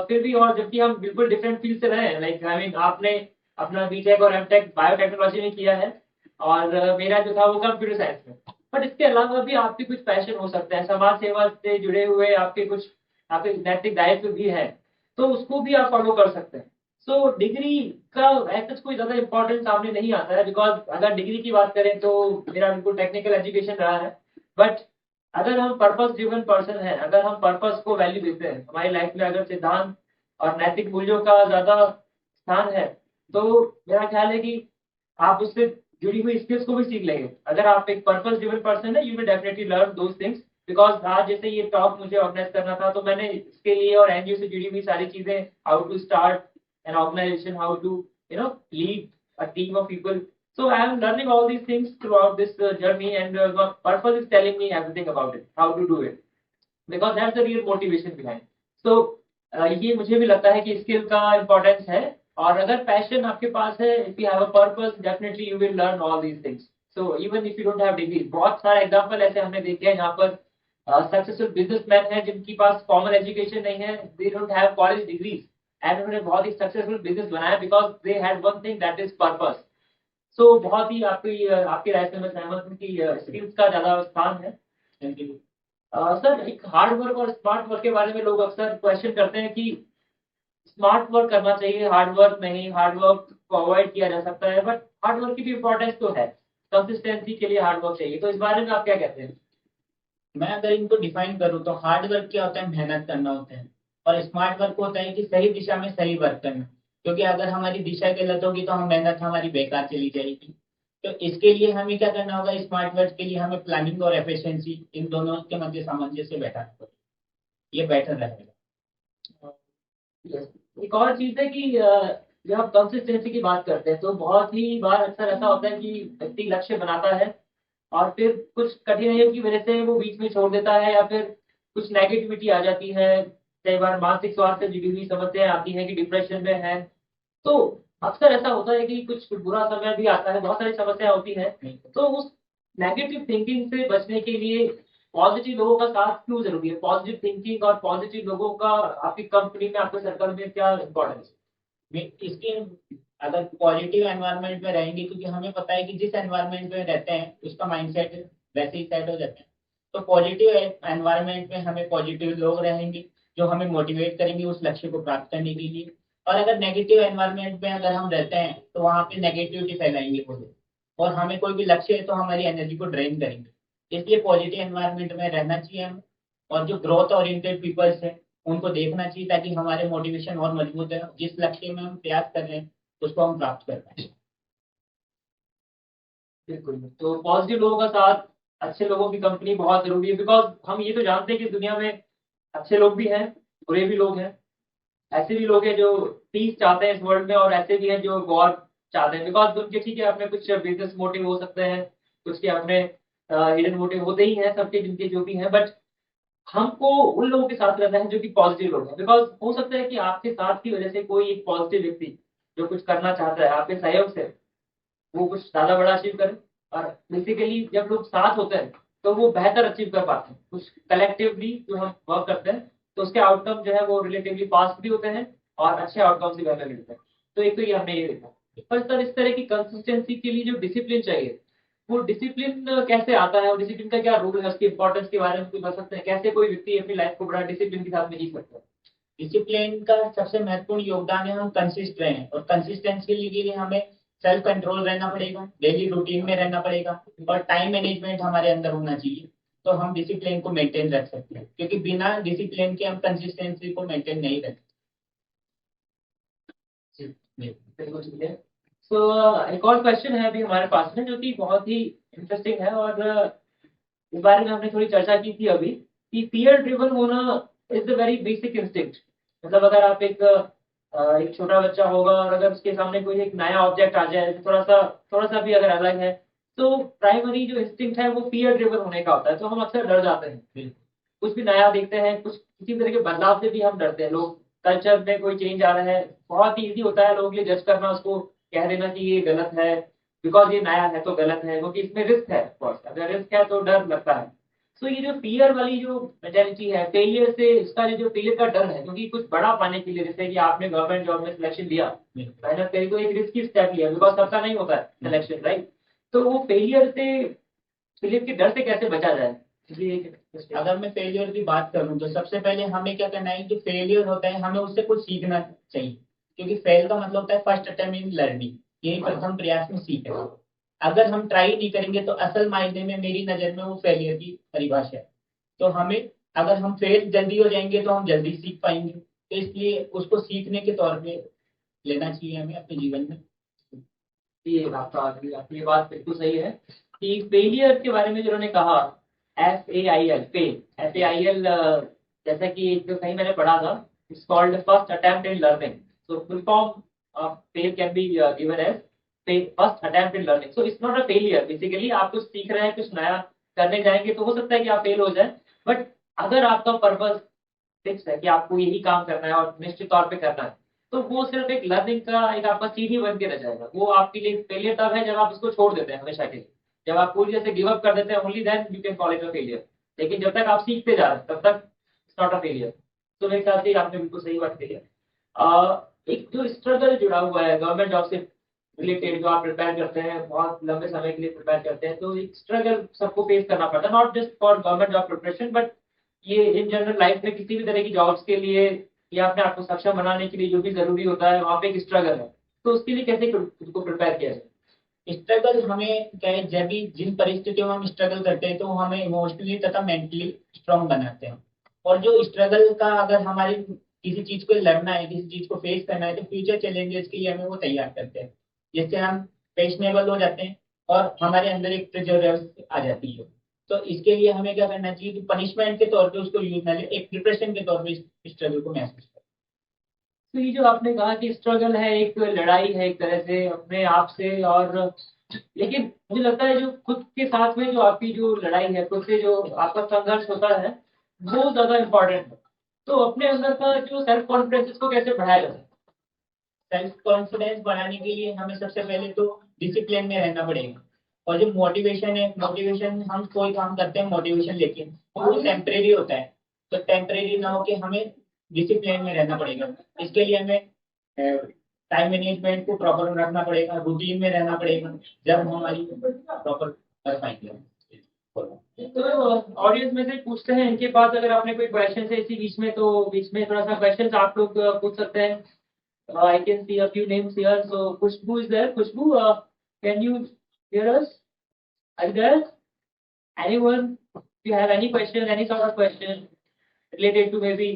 फिर भी, और जबकि हम बिल्कुल डिफरेंट फील्ड से रहे हैं, लाइक आई मीन आपने अपना बीटेक और एमटेक बायोटेक्नोलॉजी में किया है और मेरा जो था वो कंप्यूटर साइंस में। बट इसके अलावा भी आपके कुछ पैशन हो सकते हैं, समाज सेवा से जुड़े हुए आपके कुछ आपके नैतिक दायित्व भी है, तो उसको भी आप फॉलो कर सकते हैं। सो डिग्री का ऐसा कोई ज्यादा इंपॉर्टेंस सामने नहीं आता है, बिकॉज अगर डिग्री की बात करें तो मेरा बिल्कुल टेक्निकल एजुकेशन रहा है। बट अगर हम पर्पस ड्रिवन पर्सन है, अगर हम पर्पस को वैल्यू देते हैं, हमारी लाइफ में अगर सिद्धांत और नैतिक मूल्यों का ज्यादा स्थान है, तो मेरा ख्याल है कि आप उससे जुड़ी हुई स्किल्स को भी सीख लेंगे। अगर आप एक पर्पस ड्रिवन पर्सन है, you will definitely learn those things. Because आज जैसे ये टॉक मुझे ऑर्गेनाइज करना था, तो मैंने इसके लिए और एनजीओ से जुड़ी हुई सारी चीजें, how to start an organisation, how to lead a team of people. So I am learning all these things throughout this journey, and my purpose is telling me everything about it, how to do it, because that's the real motivation behind. So ये मुझे भी लगता है कि स्किल का इम्पोर्टेंस है। और अगर पैशन आपके पास है, if you have a purpose, definitely you will learn all these things. So even if you don't have degree, बहुत सारे एग्जांपल ऐसे हमने देखे हैं जहाँ पर सक्सेसफुल बिजनेसमैन हैं जिनके पास फॉर्मल एजुकेशन नहीं है, they don't have college degrees, and उन्होंने बहुत ही सक्सेसफुल बिजनेस बनाया because they had one thing, that is purpose. So बहुत ही आपकी राय से मैं सहमत हूँ कि स्किल्स का ज्यादा स्थान है। Thank you. सर एक हार्ड वर्क और स्मार्ट वर्क के बारे में लोग अक्सर क्वेश्चन करते हैं कि स्मार्ट वर्क करना चाहिए, हार्ड वर्क नहीं, हार्ड वर्क को अवॉइड किया जा सकता है, बट हार्ड वर्क की भी इंपॉर्टेंस तो है, कंसिस्टेंसी के लिए हार्ड वर्क चाहिए। तो इस बारे में आप क्या कहते हैं? मैं अगर इनको डिफाइन करूँ तो हार्ड वर्क क्या होता है, मेहनत करना होता है, और स्मार्ट वर्क होता है कि सही दिशा में सही वर्क करना। क्योंकि अगर हमारी दिशा गलत होगी तो हम मेहनत हमारी बेकार चली जाएगी। तो इसके लिए हमें क्या करना होगा, स्मार्ट वर्क के लिए हमें प्लानिंग और एफिशिएंसी, इन दोनों के मध्य सामंजस्य बैठाना होगा, ये बेटर रहेगा। Yes. एक और चीज है कि जब हम कंसिस्टेंसी की बात करते हैं तो बहुत ही बार अक्सर ऐसा होता है कि व्यक्ति लक्ष्य बनाता है और फिर कुछ कठिनाइयों की वजह से वो बीच में छोड़ देता है, या फिर कुछ नेगेटिविटी आ जाती है, कई बार मानसिक स्वास्थ्य से जुड़ी हुई समस्याएं आती हैं कि डिप्रेशन में है। तो अक्सर ऐसा होता है कि कुछ बुरा समय भी आता है, बहुत सारी समस्याएं होती हैं। तो उस नेगेटिव थिंकिंग से बचने के लिए पॉजिटिव लोगों का साथ क्यों जरूरी है? पॉजिटिव थिंकिंग और पॉजिटिव लोगों का आपकी कंपनी में, आपके सर्कल में क्या इम्पोर्टेंस इसके अगर पॉजिटिव एनवायरनमेंट में रहेंगे, क्योंकि हमें पता है कि जिस एनवायरनमेंट में रहते हैं उसका माइंडसेट वैसे ही सेट हो जाता है। तो पॉजिटिव एनवायरनमेंट में हमें पॉजिटिव लोग रहेंगे जो हमें मोटिवेट करेंगे उस लक्ष्य को प्राप्त करने के लिए। और अगर नेगेटिव एनवायरनमेंट में अगर हम रहते हैं तो वहाँ पे नेगेटिविटी फैलाएंगे वो लोग, और हमें कोई भी लक्ष्य है तो हमारी एनर्जी को ड्रेन करेंगे। इसलिए पॉजिटिव एनवायरनमेंट में रहना चाहिए हमें, और जो ग्रोथ ओरिएंटेड पीपल्स है उनको देखना चाहिए, ताकि हमारे मोटिवेशन और मजबूत है, जिस लक्ष्य में हम प्रयास कर रहे हैं उसको हम प्राप्त कर पाए। बिल्कुल। तो पॉजिटिव लोगों का साथ, अच्छे लोगों की कंपनी बहुत जरूरी है, बिकॉज हम ये तो जानते हैं कि दुनिया में अच्छे लोग भी हैं, बुरे भी लोग हैं। ऐसे भी लोग हैं जो पीस चाहते हैं इस वर्ल्ड में, और ऐसे भी हैं जो वॉर चाहते हैं, बिकॉज उनके ठीक है अपने कुछ बिजनेस मोटिव हो सकते हैं, कुछ के अपने हिडन मोटिव होते ही हैं, सबके जिनके जो भी हैं। बट हमको उन लोगों के साथ रहना है जो कि पॉजिटिव लोग हैं, बिकॉज हो सकता है कि आपके साथ की वजह से कोई एक पॉजिटिव व्यक्ति जो कुछ करना चाहता है आपके सहयोग से, वो कुछ ज्यादा बड़ा अचीव करे। और बेसिकली जब लोग साथ होते हैं तो वो बेहतर अचीव कर पाते हैं, कुछ कलेक्टिवली जो हम वर्क करते हैं तो उसके आउटकम जो है वो रिलेटिवली फास्ट भी होते हैं और अच्छे आउटकम भी हमें मिलते हैं। तो एक तो ये हमने ये देखा। पर सर इस तरह की कंसिस्टेंसी के लिए जो डिसिप्लिन चाहिए, वो डिसिप्लिन कैसे आता है और डिसिप्लिन का क्या रोल है, उसकी इंपॉर्टेंस के बारे में कुछ बता सकते हैं? कैसे कोई व्यक्ति अपनी लाइफ को बड़ा डिसिप्लिन के साथ में जी सकता है? डिसिप्लिन का सबसे महत्वपूर्ण योगदान है हम कंसिस्ट रहें, और कंसिस्टेंसी के लिए हमें सेल्फ कंट्रोल रहना पड़ेगा, डेली रूटीन में रहना पड़ेगा, और टाइम मैनेजमेंट हमारे अंदर होना चाहिए। तो हम डिसिप्लिन को मेंटेन रख सकते हैं, क्योंकि बिना डिसिप्लिन के हम कंसिस्टेंसी को मेंटेन नहीं रख जी, बिल्कुल ठीक है। सो एक और क्वेश्चन है अभी हमारे पास में जो कि बहुत ही इंटरेस्टिंग है, और इस बारे में हमने थोड़ी चर्चा की थी अभी कि फियर ड्रिवन होना is the very basic instinct. मतलब अगर आप एक छोटा बच्चा होगा और अगर उसके सामने कोई एक नया ऑब्जेक्ट आ जाए जो थोड़ा सा भी अगर अलग है, तो प्राइमरी जो इंस्टिंक्ट है वो फियर ड्रिवन होने का होता है। तो हम अक्सर डर जाते हैं, कुछ भी नया देखते हैं, कुछ किसी तरह के बदलाव से भी हम डरते हैं। लोग कल्चर में कोई चेंज आ रहा है, बहुत ही ईजी होता है लोग ये जज करना, उसको कह देना कि ये गलत है, बिकॉज ये नया है तो गलत है, क्योंकि इसमें रिस्क है। ऑफ कोर्स अगर रिस्क है तो डर लगता है। सो ये जो फियर वाली जो मेंटेलिटी है फेलियर से, इसका जो फेलियर का डर है, क्योंकि कुछ बड़ा पाने के लिए, जैसे कि आपने गवर्नमेंट जॉब में सिलेक्शन दिया, मेहनत करी, तो एक रिस्की स्टेप लिया, बिकॉज सबका नहीं होता है सिलेक्शन, राइट? तो वो फेलियर के डर से कैसे बचा जाए, इसलिए अगर मैं फेलियर की बात करूं तो सबसे पहले हमें क्या करना है, जो फेलियर होता है हमें उससे कुछ सीखना चाहिए, क्योंकि फेल का मतलब होता है फर्स्ट अटेम्प्ट इन लर्निंग, यही प्रथम प्रयास में सीख है। अगर हम ट्राई नहीं करेंगे तो असल मायने में मेरी नजर में वो फेलियर की परिभाषा है। तो हमें, अगर हम फेल जल्दी हो जाएंगे तो हम जल्दी सीख पाएंगे, तो इसलिए उसको सीखने के तौर पे लेना चाहिए हमें अपने जीवन में। ये आपका आपकी ये बात बिल्कुल सही है कि फेलियर के बारे में जो उन्होंने कहा, FAIL, फेल, FAIL, जैसा कि एक कहीं मैंने पढ़ा था, it's called first attempt in learning. So full form of fail can be given as first attempt in learning. So it's not a failure, basically आप कुछ सीख रहे हैं, कुछ नया करने जाएंगे तो हो सकता है कि आप फेल हो जाए, बट अगर आपका पर्पस फिक्स है कि आपको यही काम करना है और निश्चित तौर पे करना है, तो वो सिर्फ एक लर्निंग का एक आपका सीढ़ी बन के रह जाएगा। वो आपके लिए फेलियर तब है जब आप उसको छोड़ देते हैं हमेशा के लिए। जब आप पूरी तरह से गिव अप कर देते हैं, only then you can call it a failure. लेकिन जब तक आप सीखते जा रहे हैं तब तक इट्स नॉट अ फेलियर। तो मेरे ख्याल से आपने बिल्कुल सही बात कही है। एक जो स्ट्रगल जुड़ा हुआ है गवर्नमेंट जॉब से रिलेटेड, जो आप प्रिपेयर करते हैं, बहुत लंबे समय के लिए प्रिपेयर करते हैं, तो एक स्ट्रगल सबको फेस करना पड़ता है, not just for government job preparation, but ये इन जनरल लाइफ में किसी भी तरह की जॉब्स के लिए या अपने आप को सक्षम बनाने के लिए जो भी जरूरी होता है, वहाँ पे एक स्ट्रगल है। तो उसके लिए कैसे खुद को प्रिपेयर किया जाए? स्ट्रगल हमें क्या है, जब भी जिन परिस्थितियों में हम स्ट्रगल करते हैं तो वो हमें इमोशनली तथा मेंटली स्ट्रांग बनाते हैं। और जो स्ट्रगल का, अगर हमारी किसी चीज को लड़ना है, किसी चीज को फेस करना है, तो फ्यूचर चैलेंजेस के लिए हमें वो तैयार करते हैं, जिससे हम फैशनेबल हो जाते हैं और हमारे अंदर एक प्रिजर्वेंस आ जाती है। तो इसके लिए हमें क्या करना चाहिए, कि पनिशमेंट के तौर पे उसको यूज ना ले, एक प्रिपरेशन के तौर पे इस स्ट्रगल को महसूस करें। तो ये जो आपने कहा कि स्ट्रगल है, एक लड़ाई है एक तरह से अपने आप से, और लेकिन मुझे लगता है जो खुद के साथ में जो आपकी जो लड़ाई है, खुद से जो आपका संघर्ष होता है, वो ज्यादा इम्पोर्टेंट है। तो अपने अंदर का जो सेल्फ कॉन्फिडेंस, इसको कैसे बढ़ाया जाए? सेल्फ कॉन्फिडेंस बढ़ाने के लिए हमें सबसे पहले तो डिसिप्लिन में रहना पड़ेगा। और जो मोटिवेशन है, मोटिवेशन हम कोई काम करते हैं मोटिवेशन लेके, तो वो टेम्परेरी होता है। तो टेम्परेरी ना होके हमें डिसिप्लिन में रहना पड़ेगा। इसके लिए हमें टाइम मैनेजमेंट को प्रॉपर रखना पड़ेगा, रूटीन में रहना पड़ेगा, जब हम हमारी प्रॉपर कर पाएंगे। तो ऑडियंस में से पूछते हैं इनके पास, अगर आपने कोई क्वेश्चन है इसी बीच में, तो बीच में थोड़ा सा क्वेश्चन आप लोग पूछ सकते हैं। I can see a few names here. So Khushbu is there. Khushbu, can you hear us? Are you there? Anyone? If you have any question, any sort of question related to maybe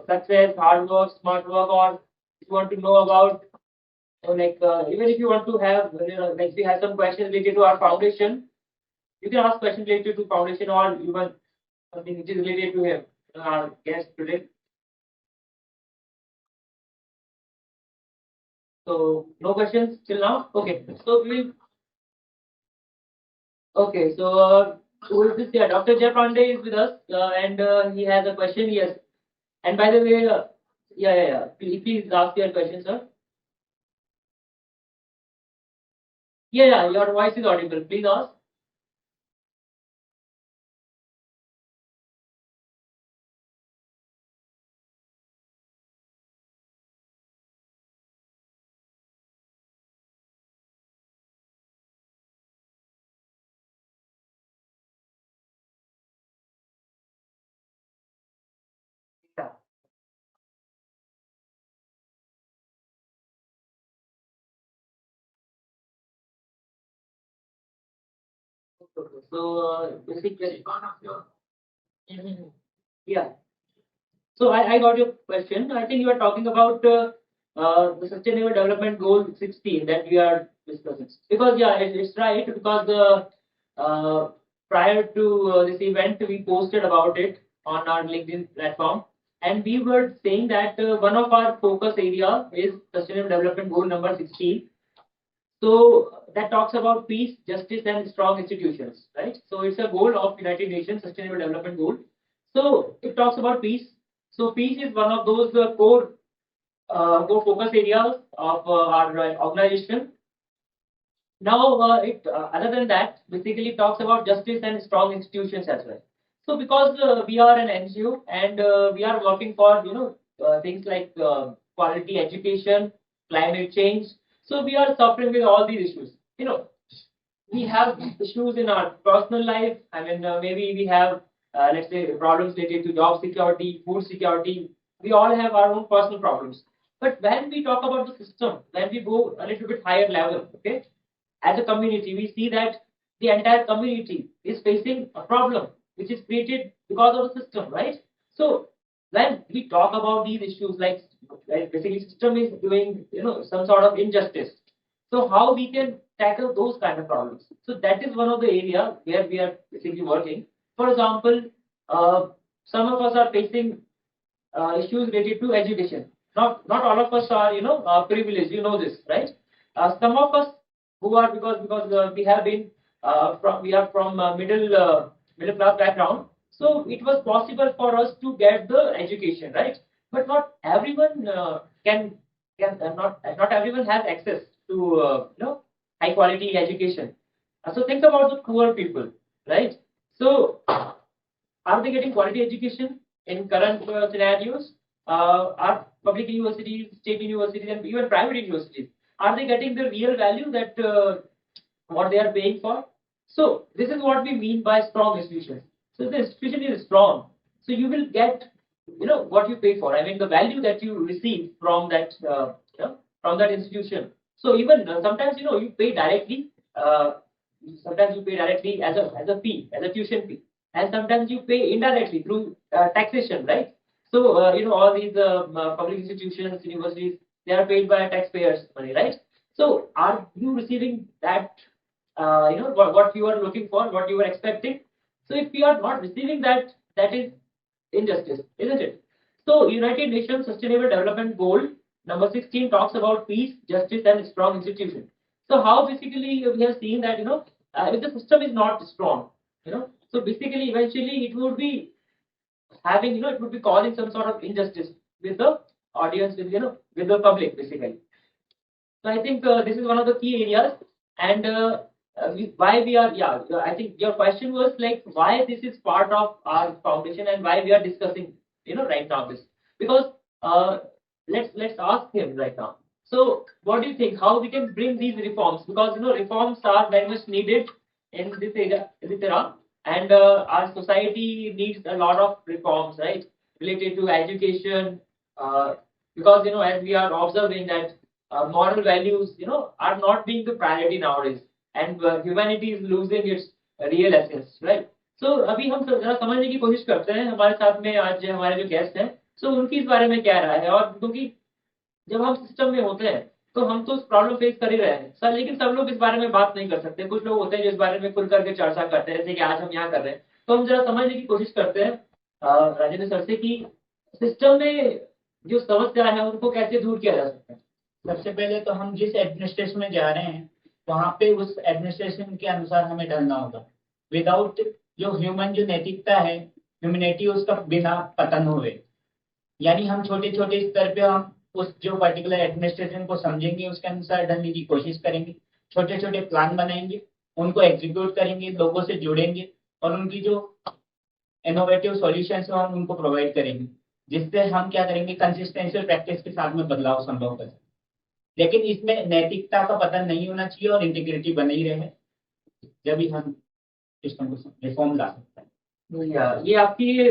success, hard work, smart work, or if you want to know about, like even if you want to have, like if you have some questions related to our foundation, you can ask questions related to foundation, or even something which is related to him, our guest today. So no questions till now. Okay. So we Okay, so who is this? Yeah, Dr. Jay Pandey is with us, and he has a question. Yes, and by the way, yeah. Please ask your question, sir. Yeah. Your voice is audible. Please ask. Yeah. Okay. So basically, Mhm. Yeah. So I got your question. I think you are talking about the Sustainable Development Goal 16 that we are discussing. Because yeah, it's right. Because prior to this event, we posted about it on our LinkedIn platform, and we were saying that one of our focus area is Sustainable Development Goal number 16. So that talks about peace, justice, and strong institutions, right? So it's a goal of United Nations Sustainable Development Goal. So it talks about peace. So peace is one of those core focus areas of our organization. Now, other than that, basically talks about justice and strong institutions as well. So because we are an NGO and we are working for things like quality education, climate change. So we are suffering with all these issues. We have issues in our personal life. I mean, maybe we have, let's say, problems related to job security, food security. We all have our own personal problems. But when we talk about the system, when we go a little bit higher level, okay, as a community, we see that the entire community is facing a problem which is created because of the system, right? So when we talk about these issues, like basically system is doing some sort of injustice. So how we can tackle those kind of problems? So that is one of the area where we are basically working. For example, uh, some of us are facing issues related to education. Not all of us are privileged. You know this, right? Some of us who are because we have been we are from middle class background, so it was possible for us to get the education, right? But not everyone can not everyone has access to high quality education. So think about the poor people, right? So are they getting quality education in current scenarios? Are public universities, state universities, and even private universities, are they getting the real value that what they are paying for? So this is what we mean by strong institutions. So if the institution is strong, so you will get what you pay for. I mean the value that you receive from that from that institution. So even sometimes you pay directly. Sometimes you pay directly as a fee, as a tuition fee, and sometimes you pay indirectly through taxation, right? So all these public institutions, universities, they are paid by taxpayers' money, right? So are you receiving that? What you are looking for, what you are expecting. So if you are not receiving that, that is injustice, isn't it? So United Nations Sustainable Development Goal number 16 talks about peace, justice, and strong institutions. So how basically we have seen that if the system is not strong, so basically eventually it would be having it would be causing some sort of injustice with the audience, with the public basically. So I think this is one of the key areas, and why we are, yeah. I think your question was like why this is part of our foundation and why we are discussing, right now this because let's ask him right now. So what do you think? How we can bring these reforms? Because reforms are very much needed in this era, and our society needs a lot of reforms, right, related to education. Because as we are observing that moral values, are not being the priority nowadays, and humanity is losing its real essence, right? So अभी हम जरा समझने की कोशिश करते हैं हमारे साथ में आज हमारे जो गेस्ट हैं सो उनकी इस बारे में क्या राय है और क्योंकि जब हम सिस्टम में होते हैं तो हम तो प्रॉब्लम फेस कर ही रहे हैं सर लेकिन सब लोग इस बारे में बात नहीं कर सकते कुछ लोग होते हैं जो इस बारे में खुल करके चर्चा करते हैं जैसे कि आज हम यहाँ कर रहे हैं तो हम जरा समझने की कोशिश करते हैं राजेंद्र सर से कि सिस्टम में जो समस्या है उनको कैसे दूर किया जा सकता है। सबसे पहले तो हम जिस एडमिनिस्ट्रेशन में जा रहे हैं वहां पे उस एडमिनिस्ट्रेशन के अनुसार हमें ढलना होगा। विदाउट जो ह्यूमन जो नैतिकता है, ह्यूमैनिटी उसका बिना पतन हुए, यानी हम छोटे छोटे स्तर पे हम उस जो पर्टिकुलर एडमिनिस्ट्रेशन को समझेंगे उसके अनुसार ढलने की कोशिश करेंगे, छोटे छोटे प्लान बनाएंगे, उनको एग्जीक्यूट करेंगे, लोगों से जुड़ेंगे और उनकी जो इनोवेटिव सॉल्यूशंस हम उनको प्रोवाइड करेंगे, जिससे हम क्या करेंगे कंसिस्टेंशियल प्रैक्टिस के साथ में बदलाव संभव कर। लेकिन इसमें नैतिकता का पतन नहीं होना चाहिए और इंटीग्रिटी बने ही रहे, जब भी हम सिस्टम को रिफॉर्म ला सकते हैं। ये आपकी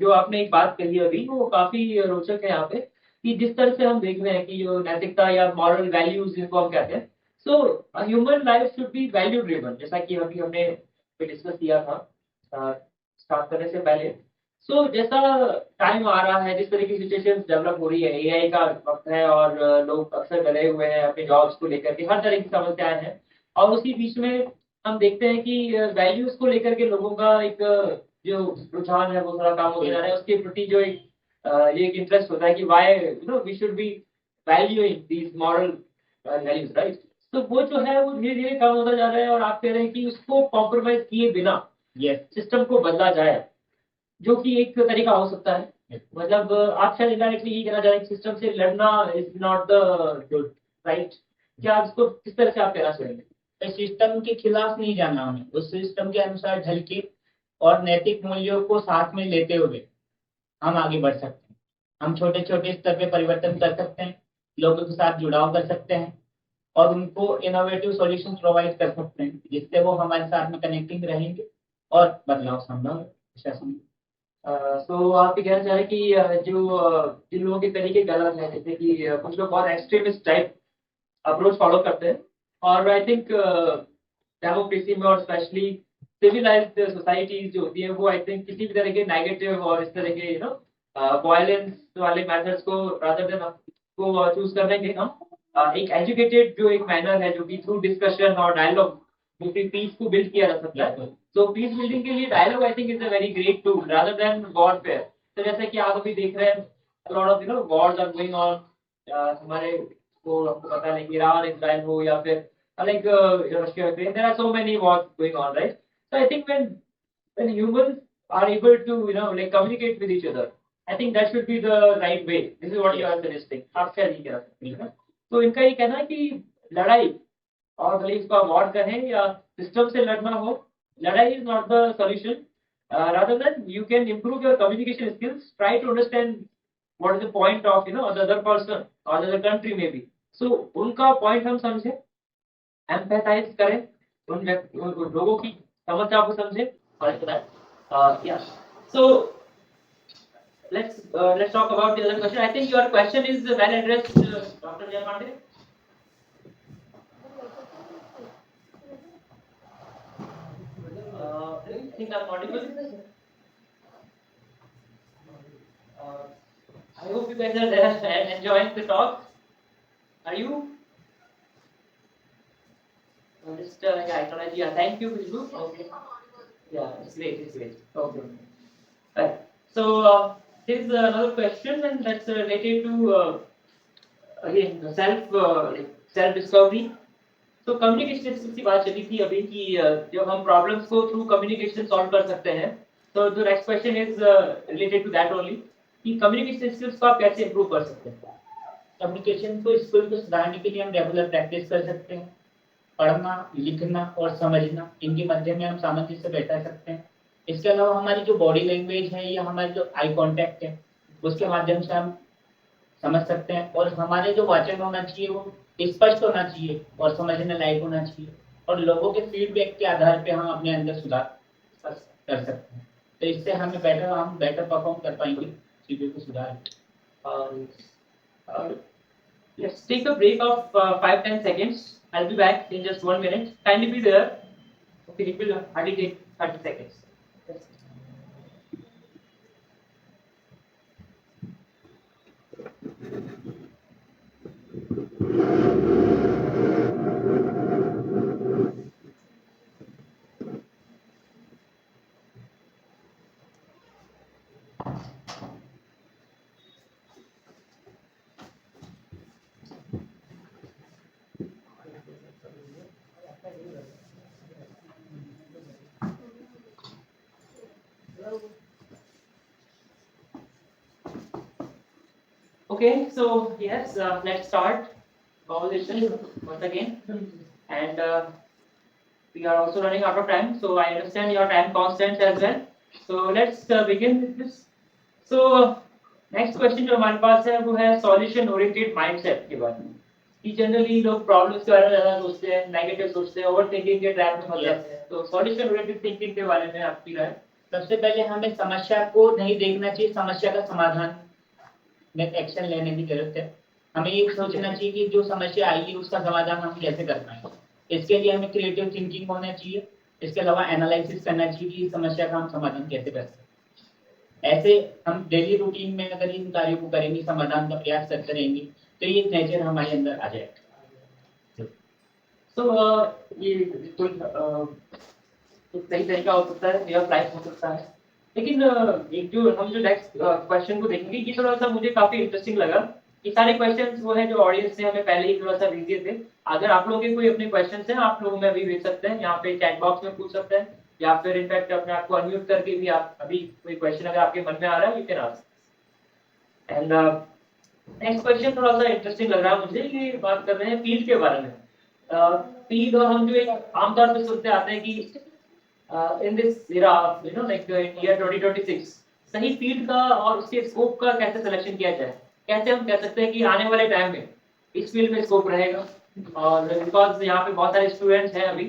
जो आपने एक बात कही अभी वो काफी रोचक है यहाँ पे कि जिस तरह से हम देख रहे हैं कि जो नैतिकता या मॉरल वैल्यूज जिनको हम कहते हैं so human life should be value driven जैसा कि अभी हमने पे डिस्कस किया था स्टार्ट करने से पहले। सो जैसा टाइम आ रहा है, जिस तरह की सिचुएशन डेवलप हो रही है, एआई का वक्त है और लोग अक्सर डरे हुए हैं अपने जॉब्स को लेकर के, हर तरह की समस्याएं हैं। और उसी बीच में हम देखते हैं कि वैल्यूज को लेकर के लोगों का एक जो रुझान है वो थोड़ा कम होते जा रहा है। उसके प्रति जो एक ये एक इंटरेस्ट होता है कि why we should be valuing these moral values, right. तो वो जो है वो धीरे धीरे कम होता जा रहा है और आप कह रहे हैं कि उसको कॉम्प्रोमाइज किए बिना ये सिस्टम को बदला जाए, जो कि एक तरीका हो सकता है। मतलब आप शायद इनडायरेक्टली यही कहना चाह रहे हैं कि सिस्टम से लड़ना is not the good, right. क्या आप इसको किस तरह से आप कहना चाहेंगे? सिस्टम के खिलाफ नहीं जाना, हमें उस सिस्टम के अनुसार ढल के और नैतिक मूल्यों को साथ में लेते हुए हम आगे बढ़ सकते हैं। हम छोटे छोटे स्तर पे परिवर्तन कर सकते हैं, लोगों के साथ जुड़ाव कर सकते हैं और उनको इनोवेटिव सॉल्यूशन प्रोवाइड कर सकते हैं, जिससे वो हमारे साथ में कनेक्टिंग रहेंगे और बदलाव संभव है। तो आप ये कहना चाह रहे हैं कि जिन लोगों के तरीके गलत हैं, जैसे कि कुछ लोग बहुत एक्सट्रीमिस्ट टाइप अप्रोच फॉलो करते हैं, और आई थिंक डेमोक्रेसी में और स्पेशली सिविलाइज्ड सोसाइटीज जो होती है वो आई थिंक किसी भी तरह के नेगेटिव और इस तरह के वायलेंस वाले मेथड्स को रादर देन को चूज करने के हम एक एजुकेटेड जो एक मैनर है जो कि थ्रू डिस्कशन और डायलॉग जो कि पीस को बिल्ड किया जा सकता है। तो पीस बिल्डिंग के लिए dialogue I think is a very great tool rather than warfare. तो जैसे कि आप अभी देख रहे हैं lot of wars are going on हमारे को, आपको पता है ईरान इजराइल हो या फिर like Russia, Ukraine, there are so many wars going on, right? So I think when humans are able to like communicate with each other, I think that should be the right way. This is what you are suggesting. आप क्या नहीं कह सकते हैं? तो इनका ये कहना है कि लड़ाई, और भले इसको आप वॉर कहें या सिस्टम से लड़ना हो, लड़ाई is not the solution. rather than you can improve your communication skills, try to understand what is the point of the other person or the other country maybe. So उनका पॉइंट हम समझे, एम्पैथाइज करें, उन लोगों की समस्या को समझे, और या सो let's talk about the other question. I think your question is well addressed, Dr. Jayapande. I think I'm audible. I hope you guys are there and enjoying the talk. Are you? Just acknowledge. Yeah, thank you, Vishnu. Okay. Yeah, it's great. It's great. Okay. Right. So here's another question, and that's related to again self discovery. तो कम्युनिकेशन स्किल्स की बात चली थी अभी कि जब हम प्रॉब्लम्स को थ्रू कम्युनिकेशन सॉल्व कर सकते हैं, तो जो next question is related to that only कि कम्युनिकेशन स्किल्स को आप कैसे इंप्रूव कर सकते हैं? कम्युनिकेशन को स्किल को सुधारने के लिए हम रेगुलर प्रैक्टिस कर सकते हैं। पढ़ना, लिखना और समझना, इनके मध्य में हम सामंजस्य बैठा सकते हैं। इसके अलावा हमारी जो बॉडी लैंग्वेज है या हमारी जो आई कांटेक्ट है, उसके माध्यम से हम समझ सकते हैं। और हमारे जो वाचन होना चाहिए वो स्पष्ट होना चाहिए और समझने लायक होना चाहिए, और लोगों के फीडबैक के आधार पे हम अपने अंदर सुधार कर सकते हैं। तो इससे हम बेटर परफॉर्म कर पाएंगे चीजों को सुधार। Let's take a break of 5-10 seconds. I'll be back in just 1 minute. Kindly be there. Okay, it will hardly take 30 seconds. Yes. Okay, so yes, let's start conversation once again, and we are also running out of time, so I understand your time constraints as well. So let's begin with this. So next question जो हमारे पास है वो है सॉल्यूशन ओरिएंटेड माइंडसेट के बारे में। कि जनरली लोग प्रॉब्लम्स के बारे में ज्यादा सोचते हैं, नेगेटिव सोचते हैं, ओवर थिंकिंग के ट्रैप में फंस जाते हैं। तो सॉल्यूशन ओरिएंटेड थिंकिंग के बारे में आपकी राय? सबसे पहले हमें समस्या को नहीं देखना चाहिए, समस्या का समाधान में एक्शन लेने की जरूरत है। हमें ये सोचना चाहिए कि जो समस्या आई है उसका समाधान हम कैसे कर पाएंगे। इसके लिए हमें क्रिएटिव थिंकिंग होना चाहिए, इसके अलावा एनालिसिस करना चाहिए कि इस समस्या का हम समाधान कैसे कर सकते हैं। ऐसे हम डेली रूटीन में अगर इन कार्यों को करेंगे, समाधान का प्रयास करते रहेंगे, तो ये नेचर हमारे अंदर आ जाएगा। तो ये बिल्कुल एक सही तरीका हो सकता है, वे ऑफ लाइफ हो सकता है। लेकिन एक जो हम जो नेक्स्ट क्वेश्चन को देखेंगे, ये थोड़ा सा मुझे काफी इंटरेस्टिंग लगा। ये सारे क्वेश्चंस वो है जो ऑडियंस ने हमें पहले ही थोड़ा सा भेज दिए थे। अगर आप लोगों के कोई अपने क्वेश्चंस हैं, आप लोग में भी भेज सकते हैं, यहाँ पे चैट बॉक्स में पूछ सकते हैं, या फिर इनफैक्ट अपने आप को अनम्यूट करके भी आप अभी कोई क्वेश्चन अगर आपके मन में आ रहा है, you can ask. And next question थोड़ा सा इंटरेस्टिंग लग रहा है मुझे। ये बात कर रहे हैं फील्ड के बारे में। फील्ड और हम जो एक आमतौर पर सुनते आते हैं कि in this era, like in year 2026, सही फील्ड का और उसके स्कोप का कैसे सिलेक्शन किया जाए? कैसे हम कह सकते हैं कि आने वाले टाइम में इस फील्ड में स्कोप रहेगा? और बिकॉज यहाँ पे बहुत सारे स्टूडेंट्स हैं अभी,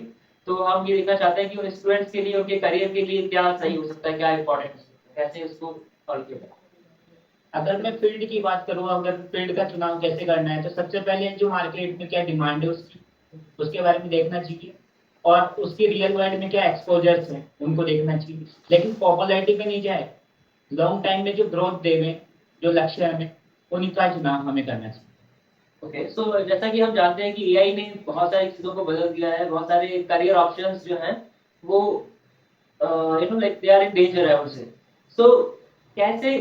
तो हम ये देखना चाहते हैं कि उन स्टूडेंट्स के लिए, उनके करियर के लिए क्या सही हो सकता है, क्या इम्पोर्टेंट हो सकता है, कैसे उसको सॉल्व किया जाए। अगर मैं फील्ड की बात करूँ, अगर फील्ड का चुनाव कैसे करना है, तो सबसे पहले जो मार्केट में क्या डिमांड है उसकी, उसके बारे में देखना चाहिए, और उसकी रियल वर्ल्ड में क्या एक्सपोजर्स हैं उनको देखना चाहिए। लेकिन पॉपुलैरिटी पे नहीं जाए, लॉन्ग टाइम में जो ग्रोथ देवे, जो लक्ष्य है हमें, उन्हीं का चुनाव हमें करना चाहिए। ओके, सो जैसा कि हम जानते हैं कि एआई ने बहुत सारी चीजों को बदल दिया है, बहुत सारे करियर ऑप्शंस जो हैं वो like they are in danger है उनसे। सो कैसे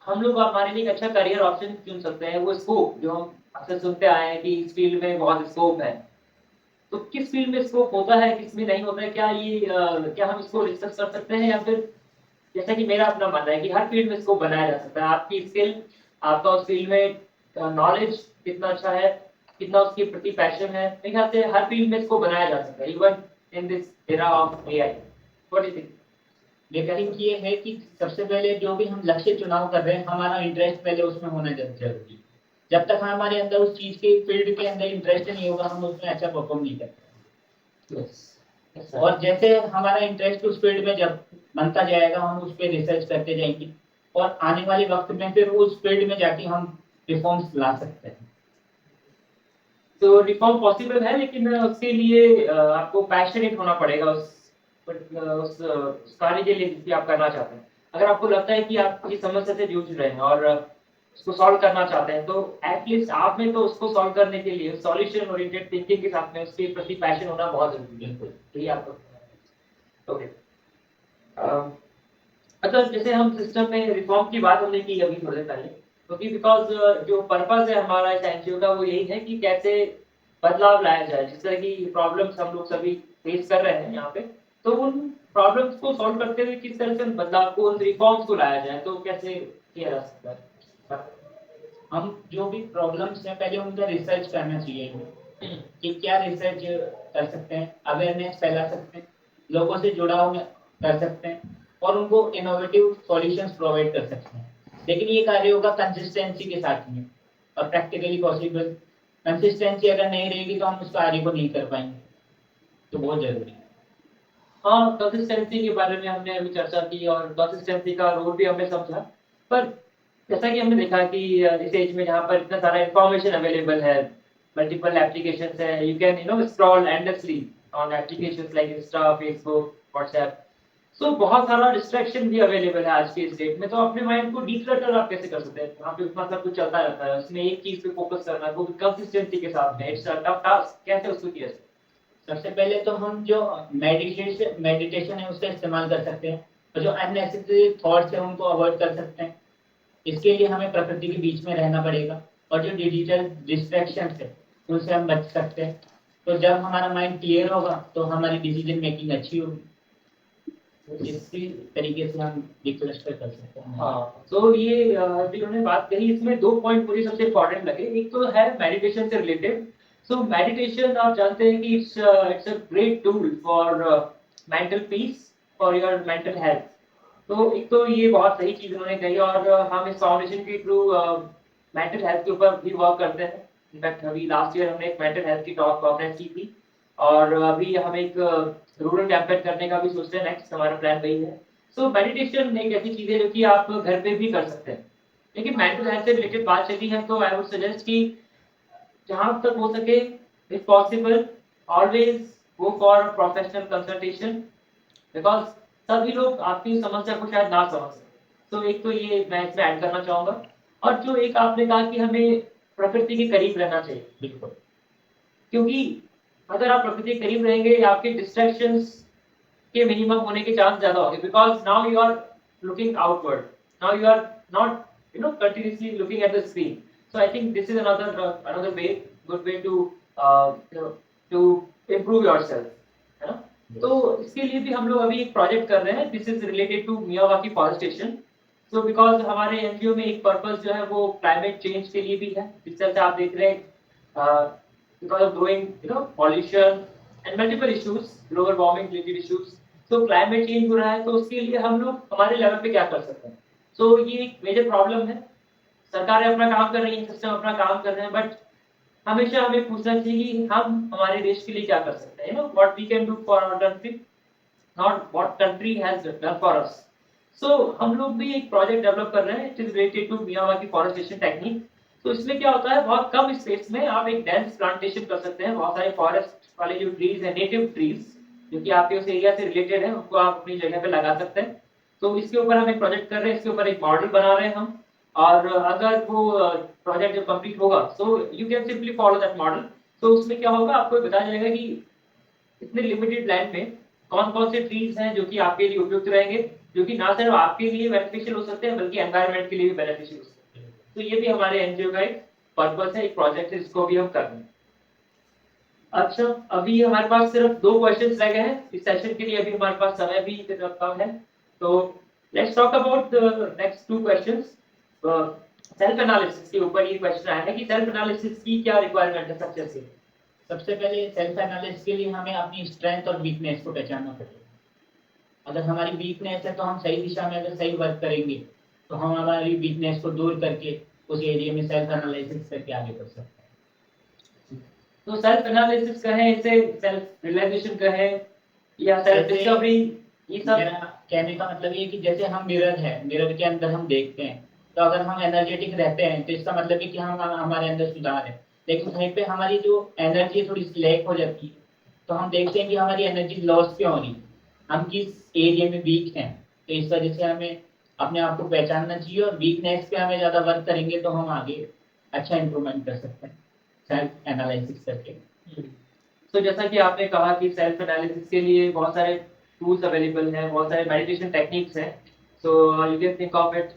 हम लोग हमारे लिए एक अच्छा करियर ऑप्शन चुन सकते हैं? वो स्कोप जो हम अक्सर सुनते आए हैं कि इस फील्ड में बहुत स्कोप है, तो किस फील्ड में स्कोप होता है, किस में नहीं होता है? क्या ये क्या हम इसको डिस्कस कर सकते हैं, या फिर जैसा कि मेरा अपना मानना है कि हर फील्ड में इसको बनाया जा सकता है? आपकी स्किल, आपका उस फील्ड में नॉलेज कितना अच्छा है, कितना उसके प्रति पैशन है, मेरे ख्याल से हर फील्ड में इसको बनाया जा सकता है, even in this era of AI. What do you think? मेरा थिंक ये है कि सबसे पहले जो भी हम लक्ष्य चुनाव कर रहे हैं, हमारा इंटरेस्ट पहले उसमें होना जरूरी है। जब तक हमारे अंदर उस चीज के फील्ड के अंदर इंटरेस्ट नहीं होगा, हम उसमें अच्छा परफॉर्म नहीं कर सकते। और जैसे हमारा इंटरेस्ट उस फील्ड में जब बनता जाएगा, हम उस पर रिसर्च करते जाएंगे, और आने वाले वक्त में फिर उस फील्ड में जाके हम रिफॉर्म्स ला सकते हैं। तो रिफॉर्म पॉसिबल है, लेकिन उसके लिए आपको पैशनेट होना पड़ेगा उस कार्य के लिए जिसकी आप करना चाहते हैं। अगर आपको लगता है कि आप किसी समस्या से जूझ रहे हैं और उसको सॉल्व करना चाहते हैं, तो एटलीस्ट आप में तो उसको सॉल्व करने के लिए सॉल्यूशन ओरिएंटेड थिंकिंग के साथ में उसके प्रति पैशन होना बहुत जरूरी है। तो ये आपको ओके। अच्छा, जैसे हम सिस्टम में रिफॉर्म की बात हमने की अभी थोड़े पहले, क्योंकि बिकॉज जो पर्पस है हमारा इस एनजीओ का वो यही है कि कैसे बदलाव लाया जाए। जिस तरह की प्रॉब्लम्स हम लोग सभी फेस कर रहे हैं यहाँ पे, तो उन प्रॉब्लम्स को सॉल्व करते हुए किस तरह से उन बदलाव को, उन रिफॉर्म्स को लाया जाए, तो कैसे किया जा सकता है? हम जो भी प्रॉब्लम्स हैं, पहले उनका रिसर्च करना चाहिए हमें कि क्या रिसर्च कर सकते हैं, अवेयरनेस फैला सकते हैं, लोगों से जुड़ाव कर सकते हैं, और उनको इनोवेटिव सॉल्यूशंस प्रोवाइड कर सकते हैं। लेकिन ये कार्य होगा कंसिस्टेंसी के साथ में, और प्रैक्टिकली पॉसिबल। कंसिस्टेंसी अगर नहीं रहेगी तो हम उस कार्य को नहीं कर पाएंगे, तो बहुत जरूरी है। हाँ, कंसिस्टेंसी के बारे में हमने अभी चर्चा की और कंसिस्टेंसी का रोल भी हमने समझा। पर जैसा कि हमने देखा कि इस एज में जहाँ पर इतना सारा इंफॉर्मेशन अवेलेबल है, मल्टीपल एप्लीकेशंस है, you can scroll endlessly on applications like Insta, Facebook, WhatsApp. So बहुत सारा डिस्ट्रैक्शन भी अवेलेबल है आज के इस डेट में। तो अपने माइंड को डिक्लटर आप कैसे कर सकते हैं? वहाँ पे उतना सब कुछ चलता रहता है, उसमें एक चीज पे फोकस करना है, वो कंसिस्टेंसी के साथ में। It's a tough task. कैसे उसको किया जाए? सबसे पहले तो हम जो मेडिटेशन है उसका इस्तेमाल कर सकते हैं, और जो अननेसेसरी थॉट्स है उनको अवॉइड कर सकते हैं। इसके लिए हमें प्रकृति के बीच में रहना पड़ेगा, और जो डिजिटल डिस्ट्रैक्शन है उनसे हम बच सकते हैं। तो जब हमारा माइंड क्लियर होगा तो हमारी डिसीजन मेकिंग अच्छी होगी। इसी तरीके से हम डिक्लस्टर कर सकते हैं। हाँ, तो ये जो उन्होंने बात कही, इसमें दो पॉइंट मुझे सबसे इम्पोर्टेंट लगे। एक तो है मेडिटेशन से रिलेटेड। सो मेडिटेशन आप जानते हैं कि it's a great tool for mental peace, for your mental health. तो एक तो ये बहुत सही चीज उन्होंने कही, और हम इस फाउंडेशन के थ्रू मेंटल हेल्थ के ऊपर भी वर्क करते हैं। इनफैक्ट अभी लास्ट ईयर हमने एक मेंटल हेल्थ की टॉक ऑर्गेनाइज की थी, और अभी हम एक रूरल कैंपेन करने का भी सोच रहे हैं। नेक्स्ट हमारा प्लान वही है। सो मेडिटेशन एक ऐसी चीज है जो कि आप घर पे भी कर सकते हैं। लेकिन मेंटल हेल्थ से रिलेटेड बात चली है, तो आई वुड सजेस्ट कि जहां तक हो सके, if possible, always go for professional consultation because सभी लोग आपकी समस्या को शायद ना समझ सकें। तो एक तो ये मैं इसमें ऐड करना चाहूंगा। और जो एक आपने कहा कि हमें प्रकृति के करीब रहना चाहिए, बिल्कुल, क्योंकि अगर आप प्रकृति के करीब रहेंगे आपके डिस्ट्रैक्शंस के मिनिमम होने के चांस ज्यादा होंगे because now you are looking outward, now you are not continuously looking at the screen. So I think this is another way, good way to to improve yourself, है ना? तो इसके लिए भी हम लोग अभी एक प्रोजेक्ट कर रहे हैं, this is related to Miyawaki forestation. So because हमारे एनजीओ में एक पर्पस जो है वो क्लाइमेट चेंज के लिए भी है, जिस तरह से आप देख रहे हैं because of growing pollution and multiple issues, global warming related issues, तो क्लाइमेट चेंज हो रहा है, तो उसके लिए हम लोग हमारे लेवल पे क्या कर सकते हैं। सो ये एक मेजर प्रॉब्लम है, सरकारें अपना काम कर रही है, सिस्टम अपना काम कर रहे हैं, बट हमेशा हमें पूछना चाहिए कि हम हमारे देश के लिए क्या कर सकते हैं, what we can do for our country, not what country has done for us. So हम लोग भी एक प्रोजेक्ट डेवलप कर रहे हैं, it is related to Miyawaki forestation technique. तो इसमें क्या होता है, बहुत कम स्पेस में आप एक डेंस प्लांटेशन कर सकते हैं, बहुत सारे फॉरेस्ट वाले जो ट्रीज है, नेटिव ट्रीज जो कि आपके उस एरिया से रिलेटेड है, उनको आप अपनी जगह पे लगा सकते हैं। तो इसके ऊपर हम एक प्रोजेक्ट कर रहे हैं, इसके ऊपर एक मॉडल बना रहे हैं हम, और अगर वो प्रोजेक्ट जब कंप्लीट होगा so you can simply follow that model. तो उसमें क्या होगा, आपको बताया जाएगा कि इतने लिमिटेड लैंड में कौन कौन से ट्रीज हैं जो कि आपके लिए उपयुक्त रहेंगे, जो कि ना सिर्फ आपके लिए बेनिफिशियल हो सकते हैं बल्कि एनवायरनमेंट के लिए भी बेनिफिशियल हो सकते हैं। तो ये भी हमारे एनजीओ का एक पर्पस है, एक प्रोजेक्ट है, जिसको भी हम कर रहे हैं। अच्छा, अभी हमारे पास सिर्फ 2 क्वेश्चंस रह गए हैं इस सेशन के लिए, अभी हमारे पास समय भी कम है। तो let's talk about the next 2 questions. Self analysis के ऊपर ये क्वेश्चन आया है कि सेल्फ एनालिसिस की क्या रिक्वायरमेंट है सक्सेस के। सबसे पहले सेल्फ एनालिसिस के लिए हमें अपनी स्ट्रेंथ और वीकनेस को पहचानना पड़ेगा। अगर हमारी वीकनेस है तो हम सही दिशा में अगर सही वर्क करेंगे तो हम हमारी वीकनेस को दूर करके उस एरिया में सेल्फ एनालिसिस करके आगे बढ़ सकते हैं। तो सेल्फ एनालिसिस कहें, इसे सेल्फ रियलाइजेशन कहें या सेल्फ डिस्कवरी, ये सब। मेरा कहने का मतलब ये कि जैसे हम मिरर है, मिरर के अंदर हम देखते हैं, तो अगर हम एनर्जेटिक रहते हैं तो इसका मतलब है कि हम हमारे अंदर सुधार है। लेकिन कहीं पे हमारी जो एनर्जी थोड़ी स्लैक हो जाती है तो हम देखते हैं कि हमारी एनर्जी लॉस क्यों हो रही है, हम किस एरिया में वीक हैं। तो इस वजह से हमें अपने आप को पहचानना चाहिए और वीकनेस पे हमें ज्यादा वर्क करेंगे तो हम आगे अच्छा इंप्रूवमेंट कर सकते हैं सेल्फ एनालिसिस करके। तो जैसा कि आपने कहा कि सेल्फ एनालिसिस के लिए बहुत सारे टूल्स अवेलेबल हैं, बहुत सारे मेडिटेशन टेक्निक्स हैं। So you can think of it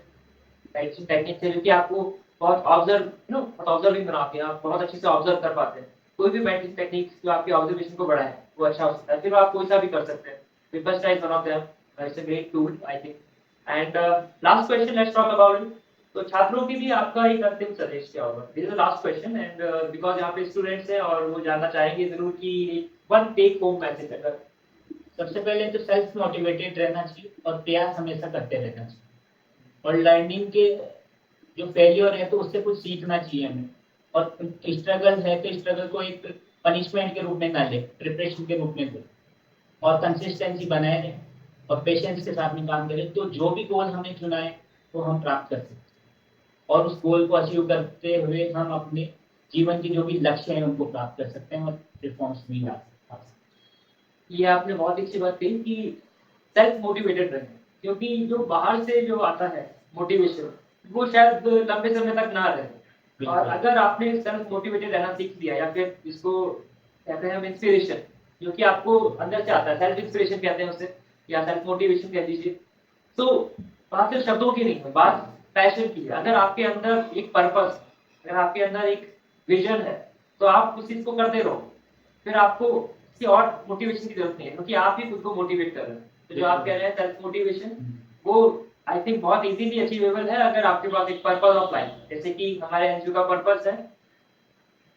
meditation techniques है जो कि आपको बहुत ऑब्जर्विंग बनाते हैं, आप बहुत अच्छे से ऑब्जर्व कर पाते हैं। कोई भी मेडिटेशन टेक्निक जो आपके ऑब्जर्वेशन को बढ़ाए वो अच्छा हो सकता है, फिर आप कोई सा भी कर सकते हैं। Vipassana is one of them, it's a great tool I think. And last question, let's talk about it. तो छात्रों की भी आपका एक अंतिम संदेश क्या होगा? This is the last question and because यहाँ पे स्टूडेंट्स हैं और वो जानना चाहेंगे जरूर कि वन टेक होम मैसेज अगर। सबसे पहले तो सेल्फ मोटिवेटेड रहना चाहिए और प्रयास हमेशा करते रहना चाहिए, और लर्निंग के जो फेलियर है तो उससे कुछ सीखना चाहिए हमें, और स्ट्रगल है तो स्ट्रगल को एक पनिशमेंट के रूप में ना ले, प्रिपरेशन के रूप में ले, और कंसिस्टेंसी बनाए रखें और पेशेंस के साथ में काम करें, तो जो भी गोल हमने चुना है वो हम प्राप्त कर सकते हैं, और उस गोल को अचीव करते हुए हम अपने जीवन के जो भी लक्ष्य हैं उनको प्राप्त कर सकते हैं और रिफॉर्म्स भी ला सकते हैं। ये आपने बहुत अच्छी बात कही कि सेल्फ मोटिवेटेड रहें, क्योंकि जो बाहर से जो आता है मोटिवेशन वो शायद लंबे समय तक ना रहे, और अगर आपने सेल्फ मोटिवेटेड रहना सीख लिया, या फिर इसको कहते हैं हम इंस्पिरेशन, जो कि आपको अंदर से आता है, सेल्फ इंस्पिरेशन कहते हैं उसे, या सेल्फ मोटिवेशन कह दीजिए। तो बात सिर्फ शब्दों की नहीं है, बात पैशन की है। अगर आपके अंदर एक पर्पस, अगर आपके अंदर एक विजन है तो आप उस चीज को करते रहो, फिर आपको किसी और मोटिवेशन की जरूरत नहीं है, क्योंकि आप ही खुद को मोटिवेट कर रहे हैं। तो जो आप कह रहे हैं सेल्फ मोटिवेशन, वो आई थिंक बहुत इजीली अचीवेबल है अगर आपके पास एक पर्पस ऑफ लाइफ, जैसे कि हमारे एनजीओ का पर्पस है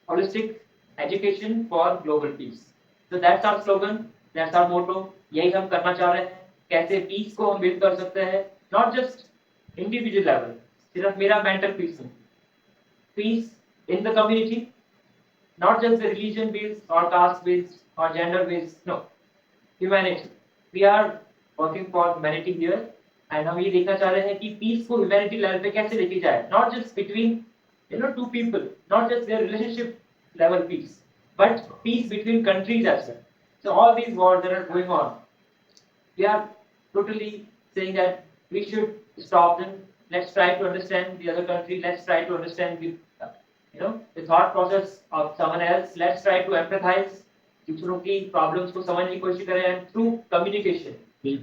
holistic education for global peace. तो that's our slogan, that's our motto, यही हम करना चाह रहे हैं। कैसे पीस को हम बिल्ड कर सकते हैं, नॉट जस्ट इंडिविजुअल लेवल, सिर्फ मेरा मेंटल पीस नहीं, peace in the community, not just the religion based or caste based or gender based, no, humanity. We are working for humanity here, and हम ये देखना चाह रहे हैं कि पीस को ह्यूमैनिटी लेवल पे कैसे लेके जाए, not just between two people, not just their relationship level peace, but peace between countries as well. So all these wars that are going on, we are totally saying that we should stop them. Let's try to understand the other country. Let's try to understand the thought process of someone else. Let's try to empathize. दूसरों की problems को समझने की कोशिश करें, and through communication,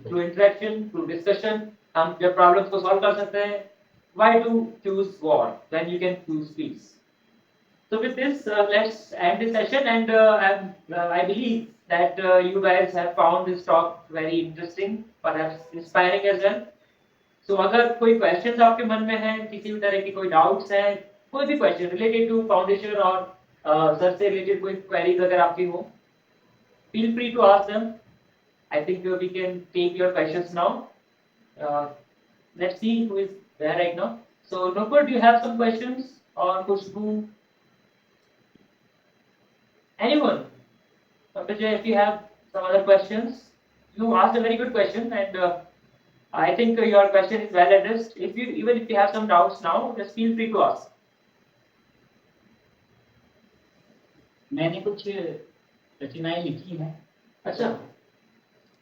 through interaction, through discussion, हम जब problems को solve कर सकते हैं. Why to choose war when you can choose peace? So with this, let's end this session, and I believe that you guys have found this talk very interesting, perhaps inspiring as well. So अगर कोई questions आपके मन में हैं, किसी भी तरह की कोई doubts हैं, कोई भी question related to foundation और सर से related कोई queries अगर आपकी हो, feel free to ask them. I think we can take your questions now. Let's see who is there right now. So Nupur, do you have some questions, or Khushbu? Anyone? Dr. Jay, if you have some other questions, you asked a very good question, and I think your question is well addressed. Even if you have some doubts now, just feel free to ask. मैंने कुछ रचनाएं लिखी हैं। अच्छा,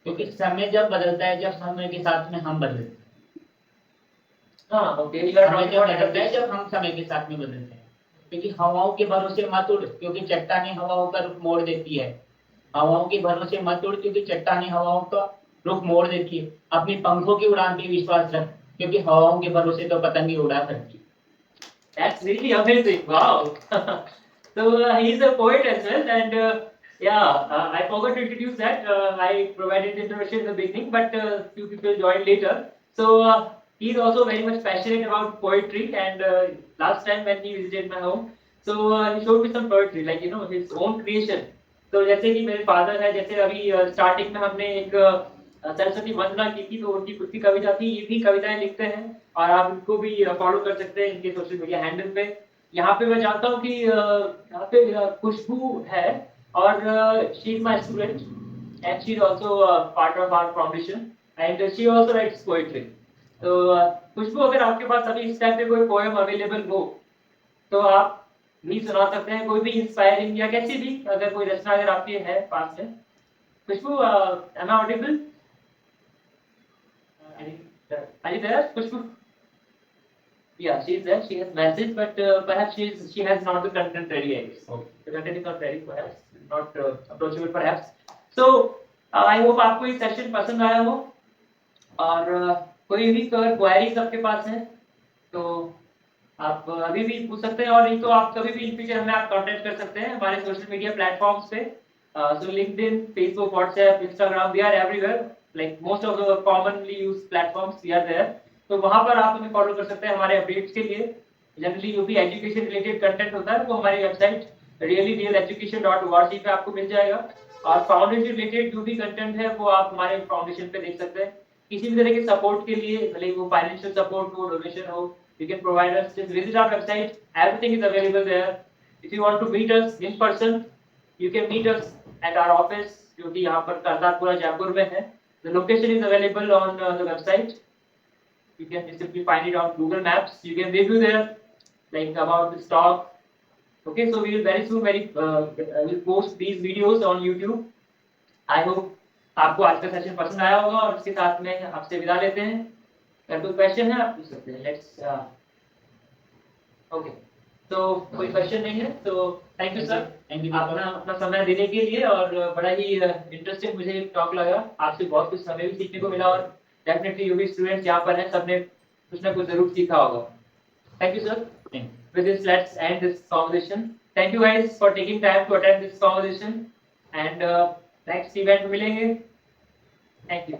क्योंकि समय जब बदलता है, जब समय के साथ में हम बदलते हैं। हाँ, ओके, समय जब बदलता है, जब हम समय के साथ में बदलते हैं। क्योंकि हवाओं के भरोसे मत उड़, क्योंकि चट्टानें हवाओं का रुख मोड़ देती है। हवाओं के भरोसे मत उड़, क्योंकि चट्टानें हवाओं का रुख मोड़ देती है। अपने पंखों की उड़ान पे विश्वास रख, क्योंकि हवाओं के भरोसे तो पतंग उड़ा सकती है। That's really amazing. Wow. So he is a poet as well, and I forgot to introduce that. I provided the introduction in the beginning, but few people joined later. So he is also very much passionate about poetry, and last time when he visited my home, so he showed me some poetry, like his own creation. तो जैसे कि मेरे फादर है, जैसे अभी स्टार्टिंग में हमने एक सरस्वती वंदना की थी, तो उनकी खुद की कविता थी, ये भी कविताएं लिखते हैं, और आप इनको भी फॉलो कर सकते हैं इनके सोशल मीडिया हैंडल पे। यहाँ पे मैं जानता हूँ कि यहाँ पे खुशबू है, और she is my student, and she is also part of our foundation, and she also writes poetry. तो खुशबू, अगर आपके पास अभी इस टाइम पे कोई पोएम अवेलेबल हो, तो आप भी सुना सकते हैं, कोई भी इंस्पायरिंग या कैसी भी अगर कोई रचना अगर आपकी है पास में। खुशबू, am I audible? Are you there, Khushbu? Yeah, she is there. She has message, but perhaps she has not the content ready yet. Okay. The content is not ready, perhaps not approachable, perhaps. So I hope आपको ये सेशन पसंद आया हो, और कोई भी क्वेरीज आपके पास है तो आप अभी भी पूछ सकते हैं, और नहीं तो आप कभी भी इन फ्यूचर हमें आप कांटेक्ट कर सकते हैं हमारे सोशल मीडिया प्लेटफॉर्म्स पे। So LinkedIn, Facebook, WhatsApp, Instagram, we are everywhere. Like most of the commonly used platforms, we are there. तो वहाँ पर आप हमें फॉलो कर सकते हैं हमारे अपडेट्स के लिए। जनरली जो भी एजुकेशन रिलेटेड कंटेंट होता है वो हमारी वेबसाइट reallyrealeducation.org पे आपको मिल जाएगा, और फाउंडेशन रिलेटेड जो भी कंटेंट है वो आप हमारे फाउंडेशन पे देख सकते हैं। किसी भी तरह के सपोर्ट के लिए, भले वो फाइनेंशियल सपोर्ट हो, डोनेशन हो, you can provide us. Just visit our website. Everything is available there. If you want to meet us in person, you can meet us at our office, जो कि यहाँ पर करतारपुरा जयपुर में है। The location is available on the website. You can simply find it on Google Maps. You can review there, like about this talk. Okay, so we will very soon will post these videos on YouTube. I hope आपको आज का सेशन पसंद आया होगा, और इसके साथ में आपसे विदा लेते हैं। अगर कोई क्वेश्चन है आप पूछ सकते हैं। लेट्स ओके, तो कोई क्वेश्चन नहीं है, तो थैंक यू सर, अपना समय देने के लिए, और बड़ा ही इंटरेस्टिंग मुझे टॉक लगा। आपसे बहुत कुछ हमें भी सीखने को मिला, और डेफिनेटली जो भी स्टूडेंट्स यहाँ पर हैं सबने कुछ ना कुछ जरूर सीखा होगा। Thank you sir. With this, let's end this conversation. Thank you guys for taking time to attend this conversation, and next event मिलेंगे। Thank you.